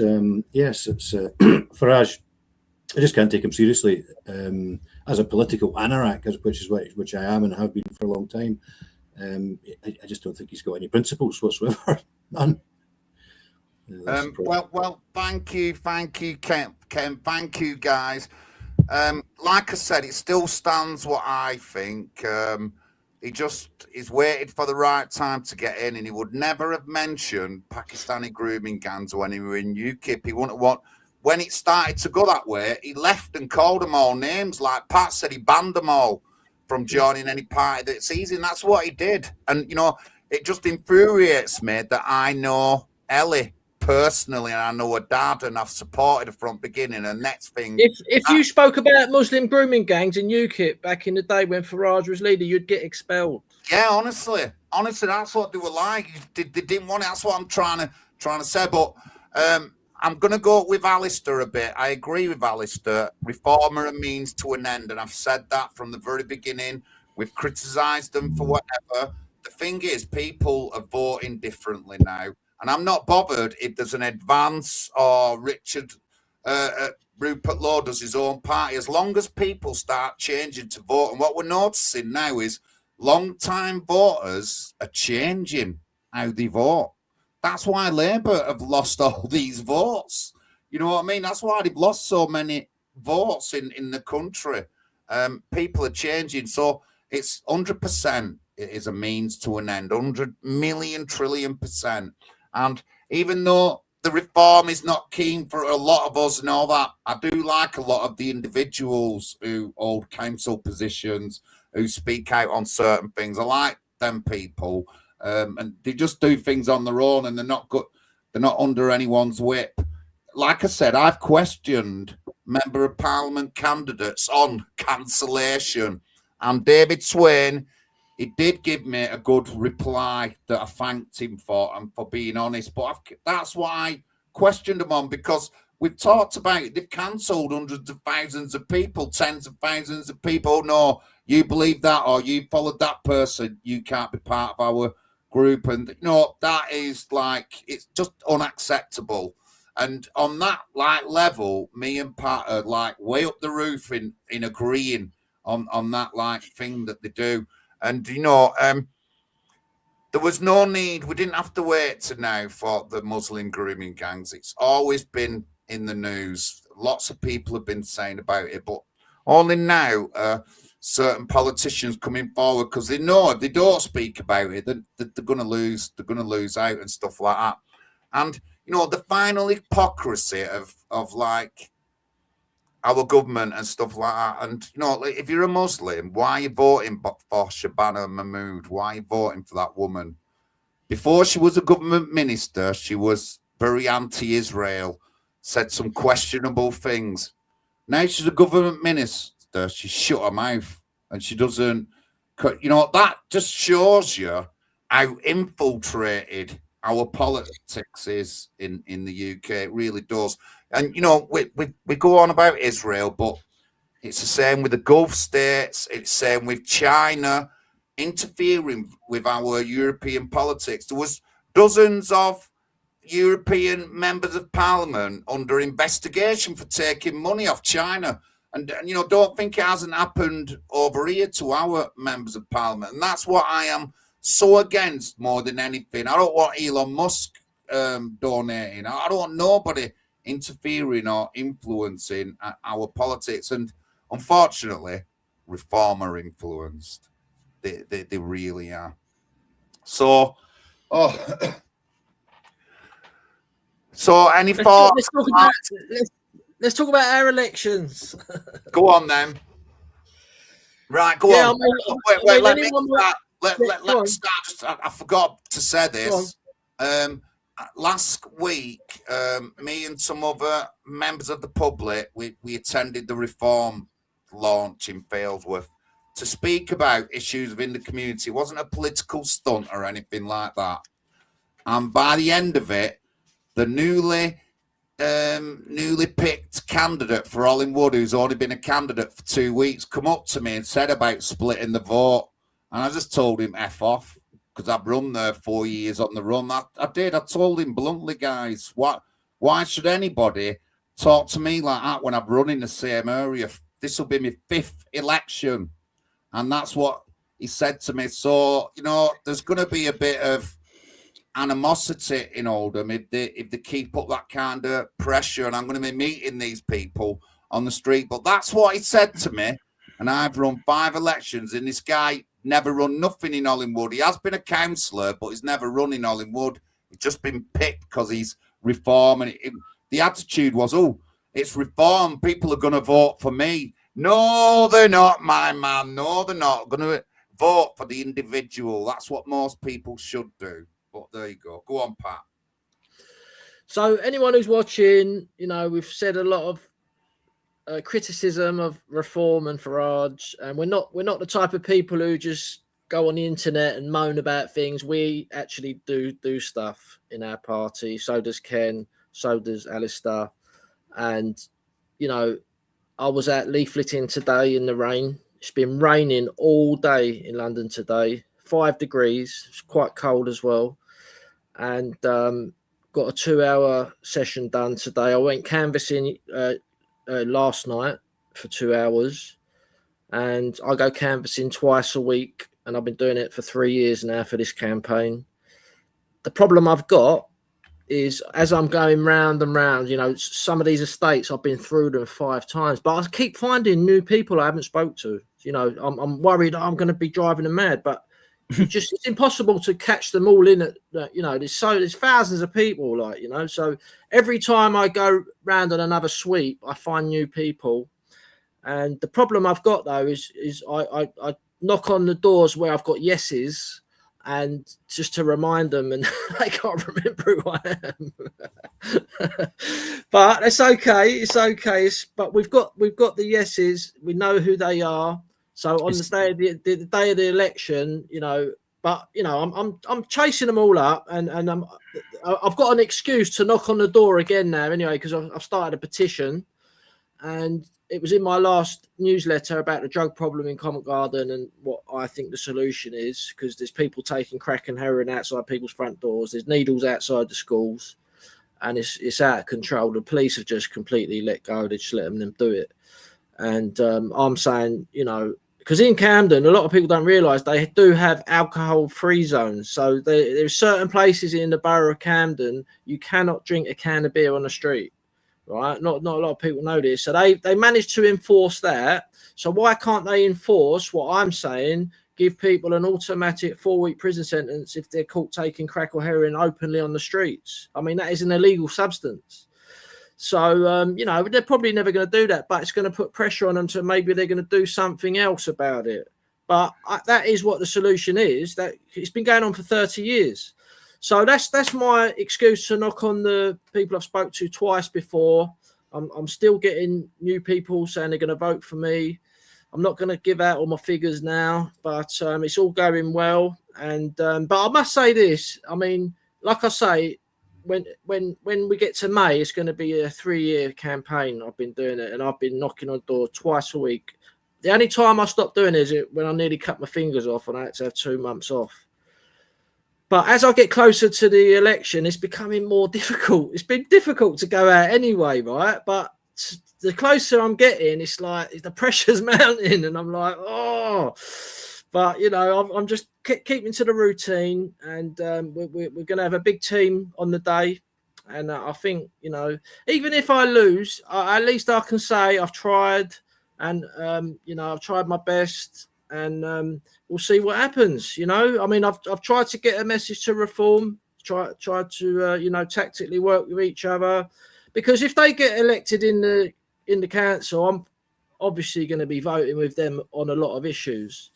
yes, it's Farage. I just can't take him seriously as a political anorak, which I am and have been for a long time. I just don't think he's got any principles whatsoever. None. Well, thank you, Ken. Thank you, guys. Like I said, it still stands what I think. He's waited for the right time to get in, and he would never have mentioned Pakistani grooming gangs when he were in UKIP. He wouldn't want. When it started to go that way, he left and called them all names. Like Pat said, he banned them all from joining any party that's easy, and that's what he did. And it just infuriates me that I know Ellie personally, and I know her dad, and I've supported her from the beginning. And next thing, if you spoke about Muslim grooming gangs in UKIP back in the day when Farage was leader, you'd get expelled. Yeah, honestly, that's what they were like. They didn't want it. That's what I'm trying to say. But I'm going to go with Alistair a bit. I agree with Alistair. Reform are a means to an end, and I've said that from the very beginning. We've criticised them for whatever. The thing is, people are voting differently now, and I'm not bothered if there's an advance or Rupert Law does his own party, as long as people start changing to vote. And what we're noticing now is long-time voters are changing how they vote. That's why Labour have lost all these votes. You know what I mean? That's why they've lost so many votes in the country. People are changing. So it's 100%. It is a means to an end, 100 million trillion %. And even though the reform is not keen for a lot of us and all that, I do like a lot of the individuals who hold council positions, who speak out on certain things. I like them people. And they just do things on their own, and they're not good. They're not under anyone's whip. Like I said, I've questioned Member of Parliament candidates on cancellation, and David Swain, he did give me a good reply that I thanked him for, and for being honest. But that's why I questioned him on, because we've talked about it. They've cancelled hundreds of thousands of people, tens of thousands of people. Oh, no, you believe that, or you followed that person, you can't be part of our group. And you know, that is like, it's just unacceptable. And on that like level, me and Pat are like way up the roof in agreeing on that like thing that they do. And you know, there was no need, we didn't have to wait to now for the Muslim grooming gangs. It's always been in the news. Lots of people have been saying about it, but only now certain politicians coming forward, because they know if they don't speak about it, they're going to lose. They're going to lose out and stuff like that. And you know, the final hypocrisy of like our government and stuff like that. And you know, like, if you're a Muslim, why are you voting for Shabana Mahmood? Why are you voting for that woman? Before she was a government minister, she was very anti-Israel, said some questionable things. Now she's a government minister, she shut her mouth, and she doesn't. You know, that just shows you how infiltrated our politics is in the UK. It really does. And you know, we go on about Israel, but it's the same with the Gulf states. It's the same with China interfering with our European politics. There was dozens of European members of parliament under investigation for taking money off China. And you know, don't think it hasn't happened over here to our members of parliament. And that's what I am so against more than anything. I don't want Elon Musk donating. I don't want nobody interfering or influencing our politics. And unfortunately, Reform are influenced. They really are. So, so any thoughts? Let's talk about our elections. Go on then. Right, go on. Wait, let me start. Let me start. I forgot to say this. Last week, me and some other members of the public, we attended the Reform launch in Failsworth to speak about issues within the community. It wasn't a political stunt or anything like that. And by the end of it, the newly picked candidate for Hollingwood, who's only been a candidate for 2 weeks, come up to me and said about splitting the vote. And I just told him F off, because I've run there 4 years on the run. I did. I told him bluntly, guys, why should anybody talk to me like that when I've run in the same area? This will be my 5th election. And that's what he said to me. So, you know, there's going to be a bit of animosity in Oldham if they keep up that kind of pressure. And I'm going to be meeting these people on the street. But that's what he said to me. And I've run 5 elections, and this guy never run nothing in Hollingwood. He has been a councillor, but he's never run in Hollingwood. He's just been picked because he's Reform. And the attitude was, oh, it's Reform. People are going to vote for me. No, they're not, my man. No, they're not going to vote for the individual. That's what most people should do. But there you go. Go on, Pat. So anyone who's watching, you know, we've said a lot of criticism of Reform and Farage, and we're not the type of people who just go on the internet and moan about things. We actually do stuff in our party. So does Ken. So does Alistair. And, you know, I was out leafleting today in the rain. It's been raining all day in London today, 5 degrees. It's quite cold as well. And got a 2-hour session done today. I went canvassing last night for 2 hours. And I go canvassing twice a week. And I've been doing it for 3 years now for this campaign. The problem I've got is as I'm going round and round, you know, some of these estates, I've been through them 5 times, but I keep finding new people I haven't spoke to. You know, I'm worried I'm going to be driving them mad, but it's impossible to catch them all in. You know, there's thousands of people, like, you know, so every time I go round on another sweep, I find new people. And the problem I've got though is I knock on the doors where I've got yeses, and just to remind them, and they can't remember who I am. But it's okay. It's okay. But we've got the yeses. We know who they are. So on the day of the election, you know. But you know, I'm chasing them all up, and I've got an excuse to knock on the door again now. Anyway, because I've started a petition, and it was in my last newsletter about the drug problem in Covent Garden and what I think the solution is, because there's people taking crack and heroin outside people's front doors. There's needles outside the schools, and it's out of control. The police have just completely let go. They're just letting them do it. And I'm saying, you know, because in Camden, a lot of people don't realise they do have alcohol-free zones. So there's certain places in the borough of Camden you cannot drink a can of beer on the street. Right, not a lot of people know this, so they managed to enforce that. So why can't they enforce what I'm saying? Give people an automatic 4-week prison sentence if they're caught taking crack or heroin openly on the streets. I mean, that is an illegal substance. So you know, they're probably never going to do that, but it's going to put pressure on them to maybe they're going to do something else about it. But that is what the solution is. That it's been going on for 30 years. So that's my excuse to knock on the people I've spoke to twice before. I'm still getting new people saying they're going to vote for me. I'm not going to give out all my figures now, but it's all going well. And but I must say this. I mean, like I say, when we get to May, it's going to be a 3-year campaign. I've been doing it, and I've been knocking on the door twice a week. The only time I stopped doing it is when I nearly cut my fingers off and I had to have 2 months off. But as I get closer to the election, it's becoming more difficult. It's been difficult to go out anyway, right? But the closer I'm getting, it's like the pressure's mounting, and I'm like, oh. But you know, I'm just keeping to the routine, and we're going to have a big team on the day. And I think, you know, even if I lose, at least I can say I've tried, and you know, I've tried my best. And we'll see what happens. You know, I mean, I've tried to get a message to Reform, tried to you know, tactically work with each other, because if they get elected in the council, I'm obviously going to be voting with them on a lot of issues.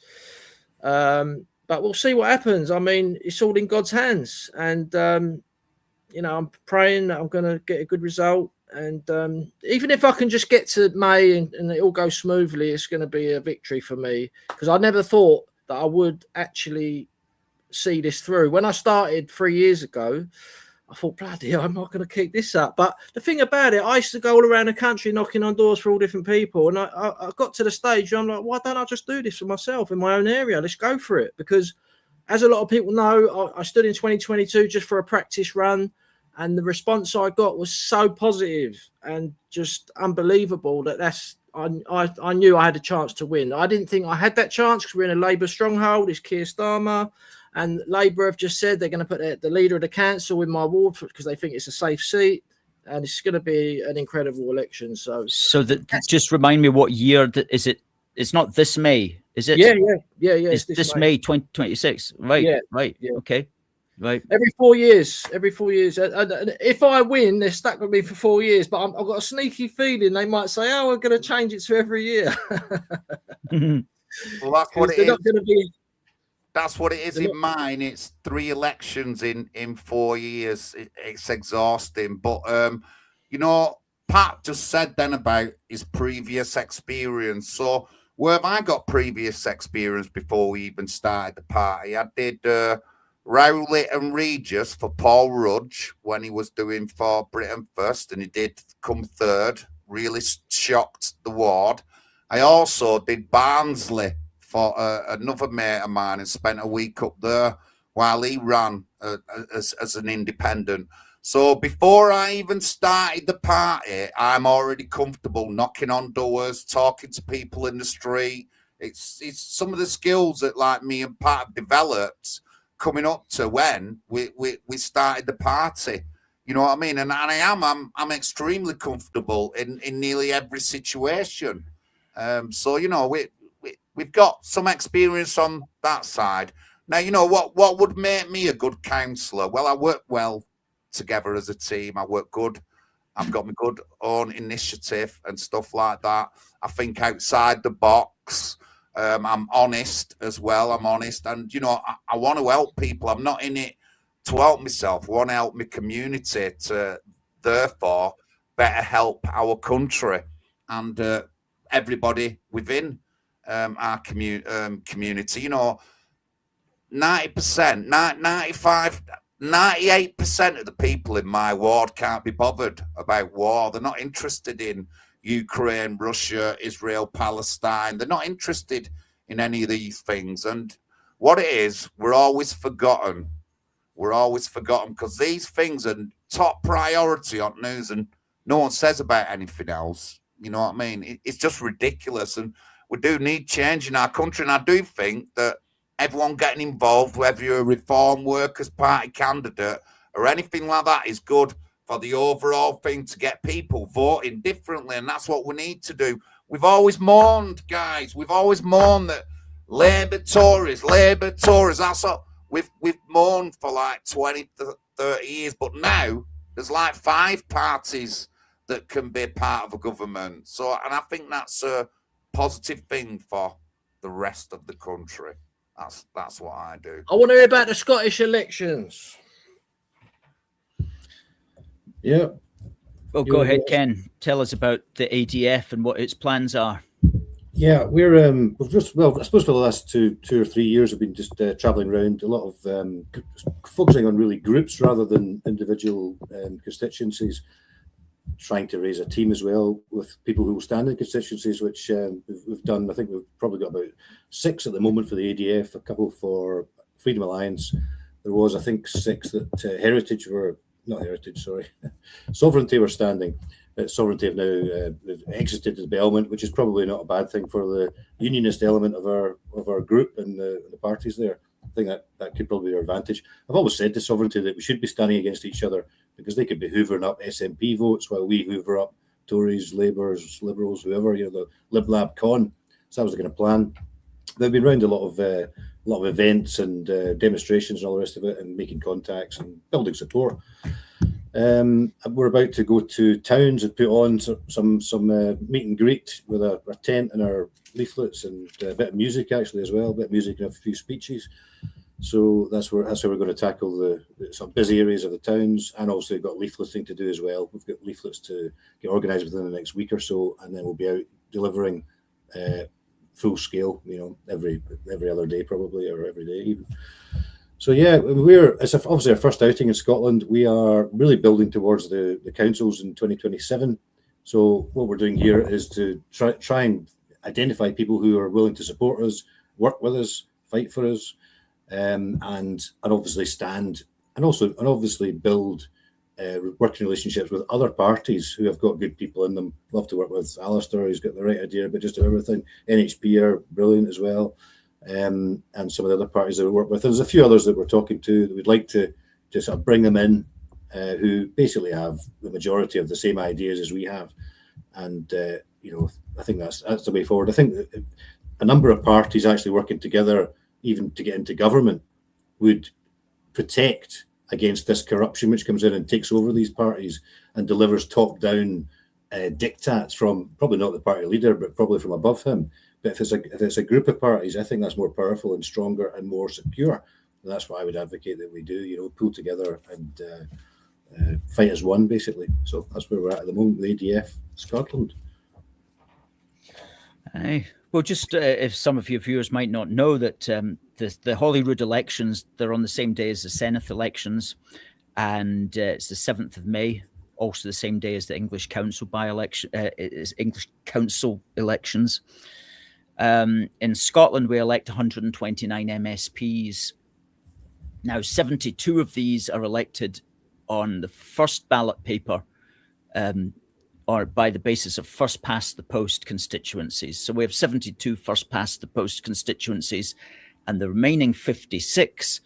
But we'll see what happens. I mean, it's all in God's hands, and you know, I'm praying that I'm going to get a good result. And even if I can just get to May and it all goes smoothly, it's going to be a victory for me, because I never thought that I would actually see this through. When I started 3 years ago, I thought, bloody hell, I'm not going to keep this up. But the thing about it, I used to go all around the country knocking on doors for all different people. And I got to the stage where I'm like, why don't I just do this for myself in my own area? Let's go for it. Because as a lot of people know, I stood in 2022 just for a practice run. And the response I got was so positive and just unbelievable I knew I had a chance to win. I didn't think I had that chance because we're in a Labour stronghold. It's Keir Starmer, and Labour have just said they're going to put the leader of the council in my ward because they think it's a safe seat, and it's going to be an incredible election. So just remind me, what year is it? It's not this May, is it? Yeah. It's this May 2026. Right. Yeah. Right. Yeah. Okay. Right. Every 4 years. And if I win, they're stuck with me for 4 years. But I've got a sneaky feeling they might say, "Oh, we're going to change it to every year." Well, that's what it is. Not going to be. That's what it is in mine. It's 3 elections in 4 years. It's exhausting. But you know, Pat just said then about his previous experience. So where have I got previous experience before we even started the party? I did Rowley and Regis for Paul Rudge when he was doing For Britain First, and he did come third. Really shocked the ward. I also did Barnsley for another mate of mine and spent a week up there while he ran as an independent. So before I even started the party, I'm already comfortable knocking on doors, talking to people in the street. It's some of the skills that like me and Pat have developed coming up to when we started the party. You know what I mean? And I'm extremely comfortable in nearly every situation. So you know we've got some experience on that side. Now you know what would make me a good counsellor. Well, I work well together as a team. I work good. I've got my good own initiative and stuff like that. I think outside the box. I'm honest as well. I'm honest, and you know I want to help people. I'm not in it to help myself. I want to help my community to therefore better help our country and everybody within our community. You know, 90%, 95%, 98% of the people in my ward can't be bothered about war. They're not interested in Ukraine, Russia, Israel, Palestine. They're not interested in any of these things. And what it is, we're always forgotten. We're always forgotten because these things are top priority on news and no one says about anything else. You know what I mean? It's just ridiculous. And we do need change in our country. And I do think that everyone getting involved, whether you're a Reform Workers' Party candidate or anything like that, is good for the overall thing to get people voting differently. And that's what we need to do. We've always mourned, guys. We've always mourned that Labour Tories. That's what we've mourned for like 20 to 30 years. But now there's like 5 parties that can be part of a government. So, and I think that's a positive thing for the rest of the country. That's what I do. I want to hear about the Scottish elections. Yeah. Well, go ahead, Ken. Tell us about the ADF and what its plans are. Yeah, we've just, well, I suppose for the last two or 3 years, we've been just travelling around a lot of focusing on really groups rather than individual constituencies, trying to raise a team as well with people who will stand in constituencies, which we've done. I think we've probably got about 6 at the moment for the ADF, a couple for Freedom Alliance. There was, I think, 6 that Sovereignty were standing. Sovereignty have now exited the Belmont, which is probably not a bad thing for the unionist element of our group and the parties there. I think that could probably be our advantage. I've always said to Sovereignty that we should be standing against each other because they could be hoovering up SNP votes while we hoover up Tories, Labours, Liberals, whoever, the Lib Lab con. So that was the kind of plan. They've been around a lot of events and demonstrations and all the rest of it, and making contacts and building support. We're about to go to towns and put on some meet and greet with a tent and our leaflets and a bit of music actually as well, a bit of music and a few speeches. So that's how we're going to tackle some busy areas of the towns, and also we've got leafleting to do as well. We've got leaflets to get organised within the next week or so, and then we'll be out delivering full scale, every other day probably, or every day even. So yeah, it's obviously our first outing in Scotland. We are really building towards the councils in 2027. So what we're doing here is to try and identify people who are willing to support us, work with us, fight for us, and obviously stand and obviously build working relationships with other parties who have got good people in them. Love to work with Alistair, he's got the right idea about just everything. NHP are brilliant as well. And some of the other parties that we work with. There's a few others that we're talking to that we'd like to sort of bring them in, who basically have the majority of the same ideas as we have. And I think that's the way forward. I think a number of parties actually working together, even to get into government, would protect against this corruption which comes in and takes over these parties and delivers top-down diktats from probably not the party leader, but probably from above him. But if it's a group of parties, I think that's more powerful and stronger and more secure. And that's what I would advocate that we do, pull together and fight as one, basically. So that's where we're at the moment with ADF Scotland. Aye. Well, just if some of your viewers might not know that the Holyrood elections, they're on the same day as the Senate elections, and it's the 7th of May, also the same day as the English Council by-election, English Council elections. In Scotland, we elect 129 MSPs. Now, 72 of these are elected on the first ballot paper, or by the basis of first past the post constituencies. So we have 72 first past the post constituencies, and the remaining 56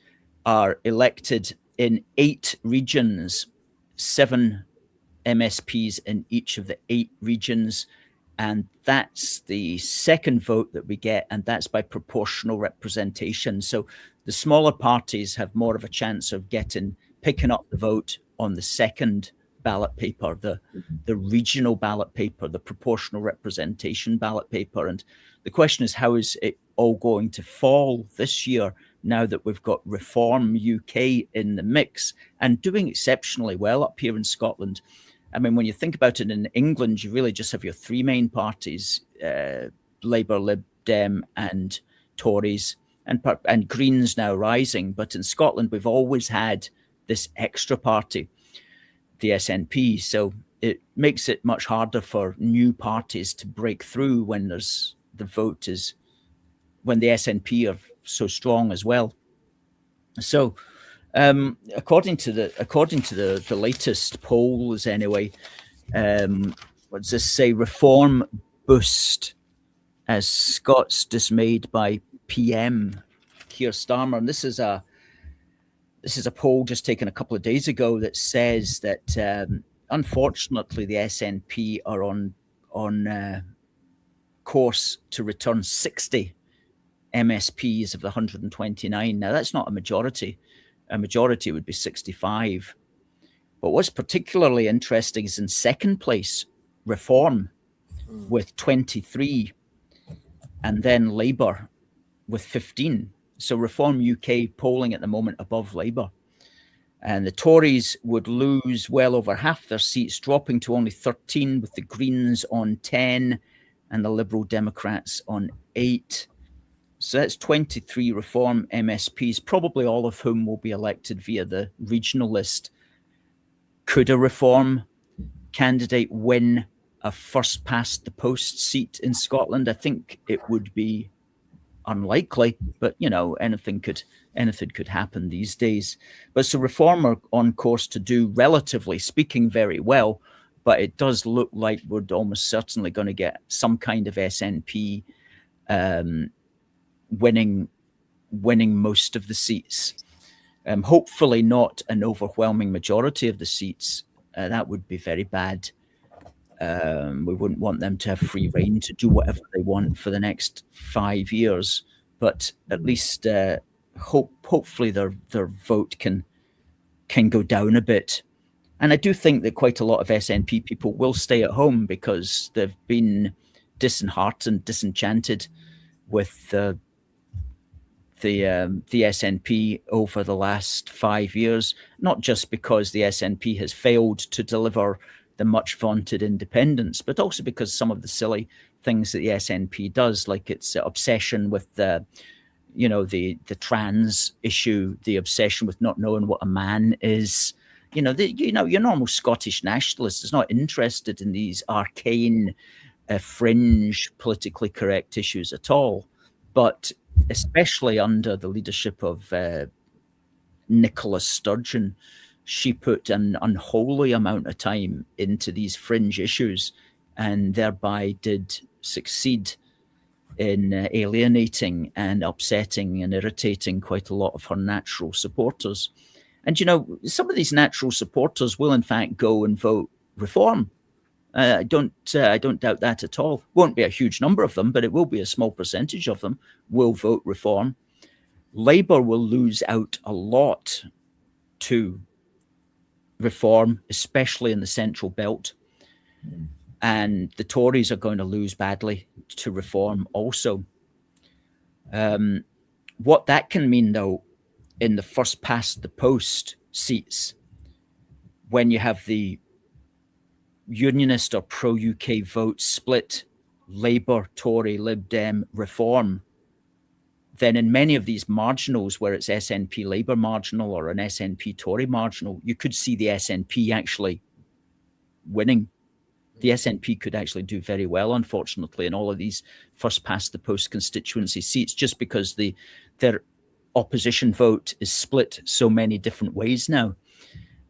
are elected in 8 regions, 7 MSPs in each of the 8 regions. And that's the second vote that we get, and that's by proportional representation. So the smaller parties have more of a chance of picking up the vote on the second ballot paper, the regional ballot paper, the proportional representation ballot paper. And the question is, how is it all going to fall this year now that we've got Reform UK in the mix and doing exceptionally well up here in Scotland? I mean, when you think about it, in England, you really just have your 3 main parties, Labour, Lib Dem and Tories, and Greens now rising. But in Scotland, we've always had this extra party, the SNP. So it makes it much harder for new parties to break through when when the SNP are so strong as well. So according to the latest polls anyway, what does this say? Reform boost as Scots dismayed by PM Keir Starmer. And this is a poll just taken a couple of days ago that says that unfortunately the SNP are on course to return 60 MSPs of the 129. Now that's not a majority. A majority would be 65. But what's particularly interesting is in second place, Reform with 23, and then Labour with 15. So Reform UK polling at the moment above Labour. And the Tories would lose well over half their seats, dropping to only 13, with the Greens on 10 and the Liberal Democrats on 8. So that's 23 Reform MSPs, probably all of whom will be elected via the regional list. Could a Reform candidate win a first past the post seat in Scotland? I think it would be unlikely, but anything could happen these days. But so Reform are on course to do, relatively speaking, very well, but it does look like we're almost certainly going to get some kind of SNP winning most of the seats. Hopefully not an overwhelming majority of the seats. That would be very bad. We wouldn't want them to have free rein to do whatever they want for the next 5 years, but at least hopefully their vote can go down a bit. And I do think that quite a lot of SNP people will stay at home because they've been disheartened, disenchanted with the SNP over the last 5 years, not just because the SNP has failed to deliver the much vaunted independence, but also because some of the silly things that the SNP does, like its obsession with the trans issue, the obsession with not knowing what a man is. Your normal Scottish nationalist is not interested in these arcane, fringe, politically correct issues at all. But especially under the leadership of Nicola Sturgeon, she put an unholy amount of time into these fringe issues and thereby did succeed in alienating and upsetting and irritating quite a lot of her natural supporters. And, some of these natural supporters will, in fact, go and vote Reform. I don't doubt that at all. Won't be a huge number of them, but it will be a small percentage of them will vote Reform. Labour will lose out a lot to Reform, especially in the Central Belt. And the Tories are going to lose badly to Reform also. What that can mean, though, in the first past the post seats, when you have the Unionist or pro-UK vote split Labour, Tory, Lib Dem reform, then in many of these marginals where it's SNP Labour marginal or an SNP Tory marginal, you could see the SNP actually winning. The SNP could actually do very well, unfortunately, in all of these first past the post constituency seats, just because their opposition vote is split so many different ways now.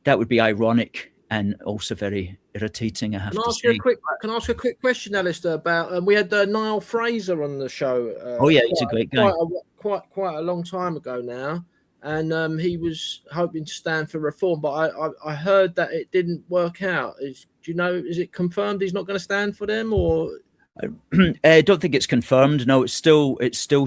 That would be ironic and also very irritating, I have to say. Can I ask a quick question, Alistair, about we had Niall Fraser on the show. Oh yeah, he's a great guy. Quite a long time ago now, and he was hoping to stand for reform, but I heard that it didn't work out. Do you know? Is it confirmed he's not going to stand for them, or? I don't think it's confirmed. No, it's still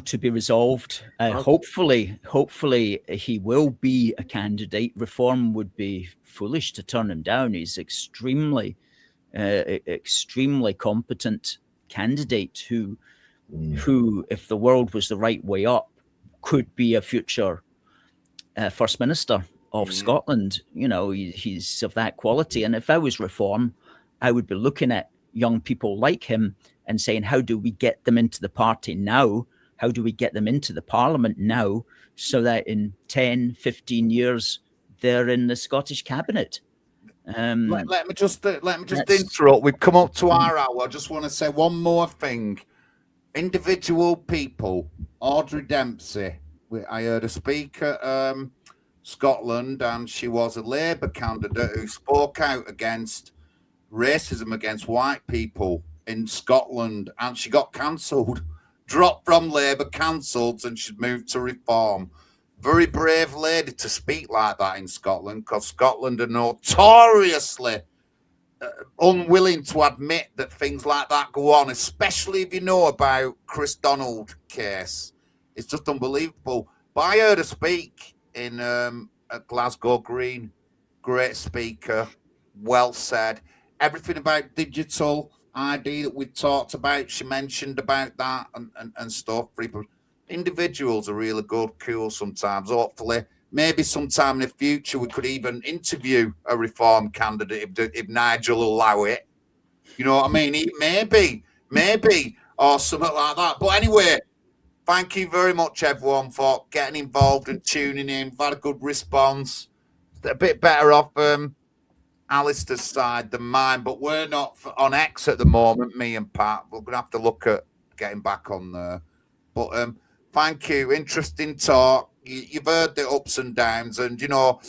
to be resolved. Okay. Hopefully he will be a candidate. Reform would be foolish to turn him down. He's extremely competent candidate who, if the world was the right way up, could be a future First Minister of Scotland. You know, he's of that quality. And if I was Reform, I would be looking at young people like him and saying, how do we get them into the party now? How do we get them into the parliament now so that in 10, 15 years, they're in the Scottish cabinet? Let me just interrupt. We've come up to our hour. I just want to say one more thing. Individual people, Audrey Dempsey, I heard her speak at Scotland, and she was a Labour candidate who spoke out against racism against white people in Scotland, and she got cancelled, dropped from Labour, cancelled, and she moved to Reform. Very brave lady to speak like that in Scotland, because Scotland are notoriously unwilling to admit that things like that go on, especially if you know about Chris Donald case. It's just unbelievable. But I heard her speak in at Glasgow Green. Great speaker, well said. Everything about digital ID that we talked about, she mentioned about that and stuff. People, individuals are really good, cool sometimes. Hopefully, maybe sometime in the future we could even interview a Reform candidate if Nigel will allow it. You know what I mean? Maybe, or something like that. But anyway, thank you very much, everyone, for getting involved and tuning in. We've had a good response. A bit better off Alistair's side than mine, but we're not on X at the moment, me and Pat. We're going to have to look at getting back on there. But thank you. Interesting talk. You've heard the ups and downs, and, you know,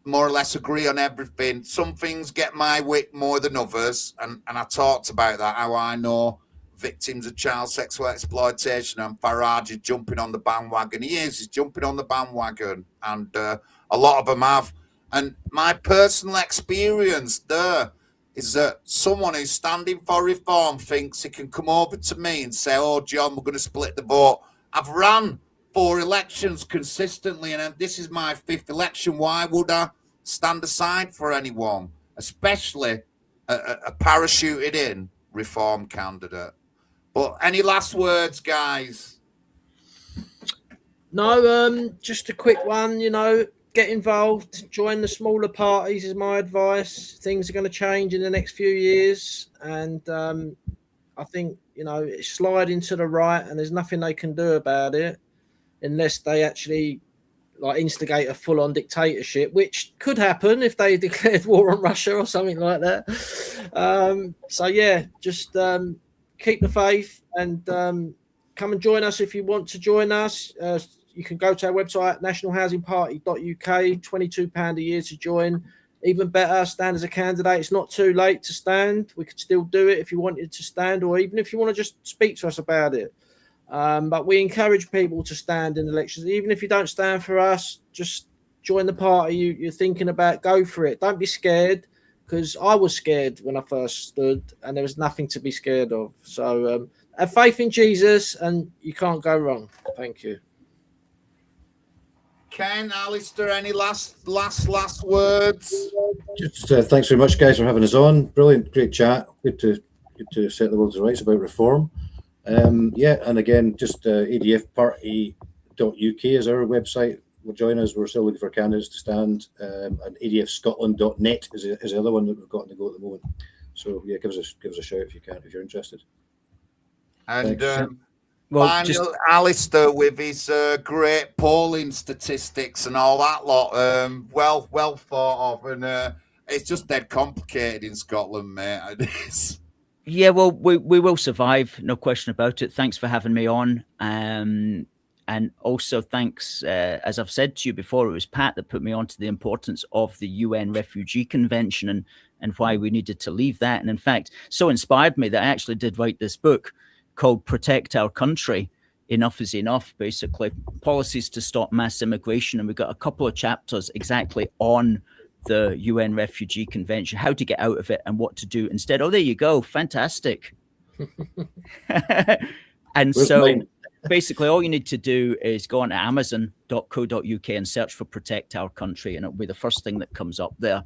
more or less agree on everything. Some things get my wick more than others, and I talked about that, how I know victims of child sexual exploitation, and Farage is jumping on the bandwagon. He's jumping on the bandwagon, and a lot of them have. And my personal experience there is that someone who's standing for Reform thinks he can come over to me and say, oh, John, we're going to split the vote. I've ran 4 elections consistently, and this is my 5th election. Why would I stand aside for anyone, especially a parachuted in Reform candidate? But any last words, guys? No, just a quick one, you know. Get involved, join the smaller parties is my advice. Things are going to change in the next few years. And I think, you know, it's sliding to the right and there's nothing they can do about it unless they actually like instigate a full-on dictatorship, which could happen if they declared war on Russia or something like that. So, yeah, just keep the faith and come and join us if you want to join us. You can go to our website, nationalhousingparty.uk, £22 a year to join. Even better, stand as a candidate. It's not too late to stand. We could still do it if you wanted to stand, or even if you want to just speak to us about it. But we encourage people to stand in elections. Even if you don't stand for us, just join the party you're thinking about. Go for it. Don't be scared, because I was scared when I first stood, and there was nothing to be scared of. So have faith in Jesus, and you can't go wrong. Thank you. Ken, Alistair, any last words? Just thanks very much, guys, for having us on. Brilliant, great chat. Good to set the world to rights about Reform. Yeah, and again, just adfparty.uk is our website. We'll join us. We're still looking for candidates to stand. And adfscotland.net is the other one that we've got to go at the moment. So yeah, give us a shout if you can, if you're interested. And Well, finally, Alistair with his great polling statistics and all that lot. Well thought of, and it's just dead complicated in Scotland, mate. It is. yeah, well, we will survive, no question about it. Thanks for having me on. And also thanks, as I've said to you before, it was Pat that put me on to the importance of the UN Refugee Convention and why we needed to leave that. And in fact, so inspired me that I actually did write this book called Protect Our Country. Enough is enough, basically. Policies to stop mass immigration. And we've got a couple of chapters exactly on the UN Refugee Convention, how to get out of it and what to do instead. Oh, there you go. Fantastic. And Where's so mine? basically all you need to do is go on to amazon.co.uk and search for Protect Our Country, and it'll be the first thing that comes up there.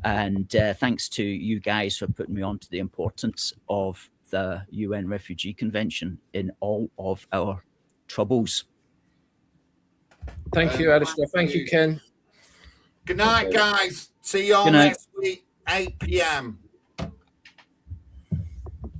And thanks to you guys for putting me on to the importance of the UN Refugee Convention in all of our troubles. Thank you, Alistair. Thank you, Ken. Good night, guys. See you all Good night. next week, 8 p.m.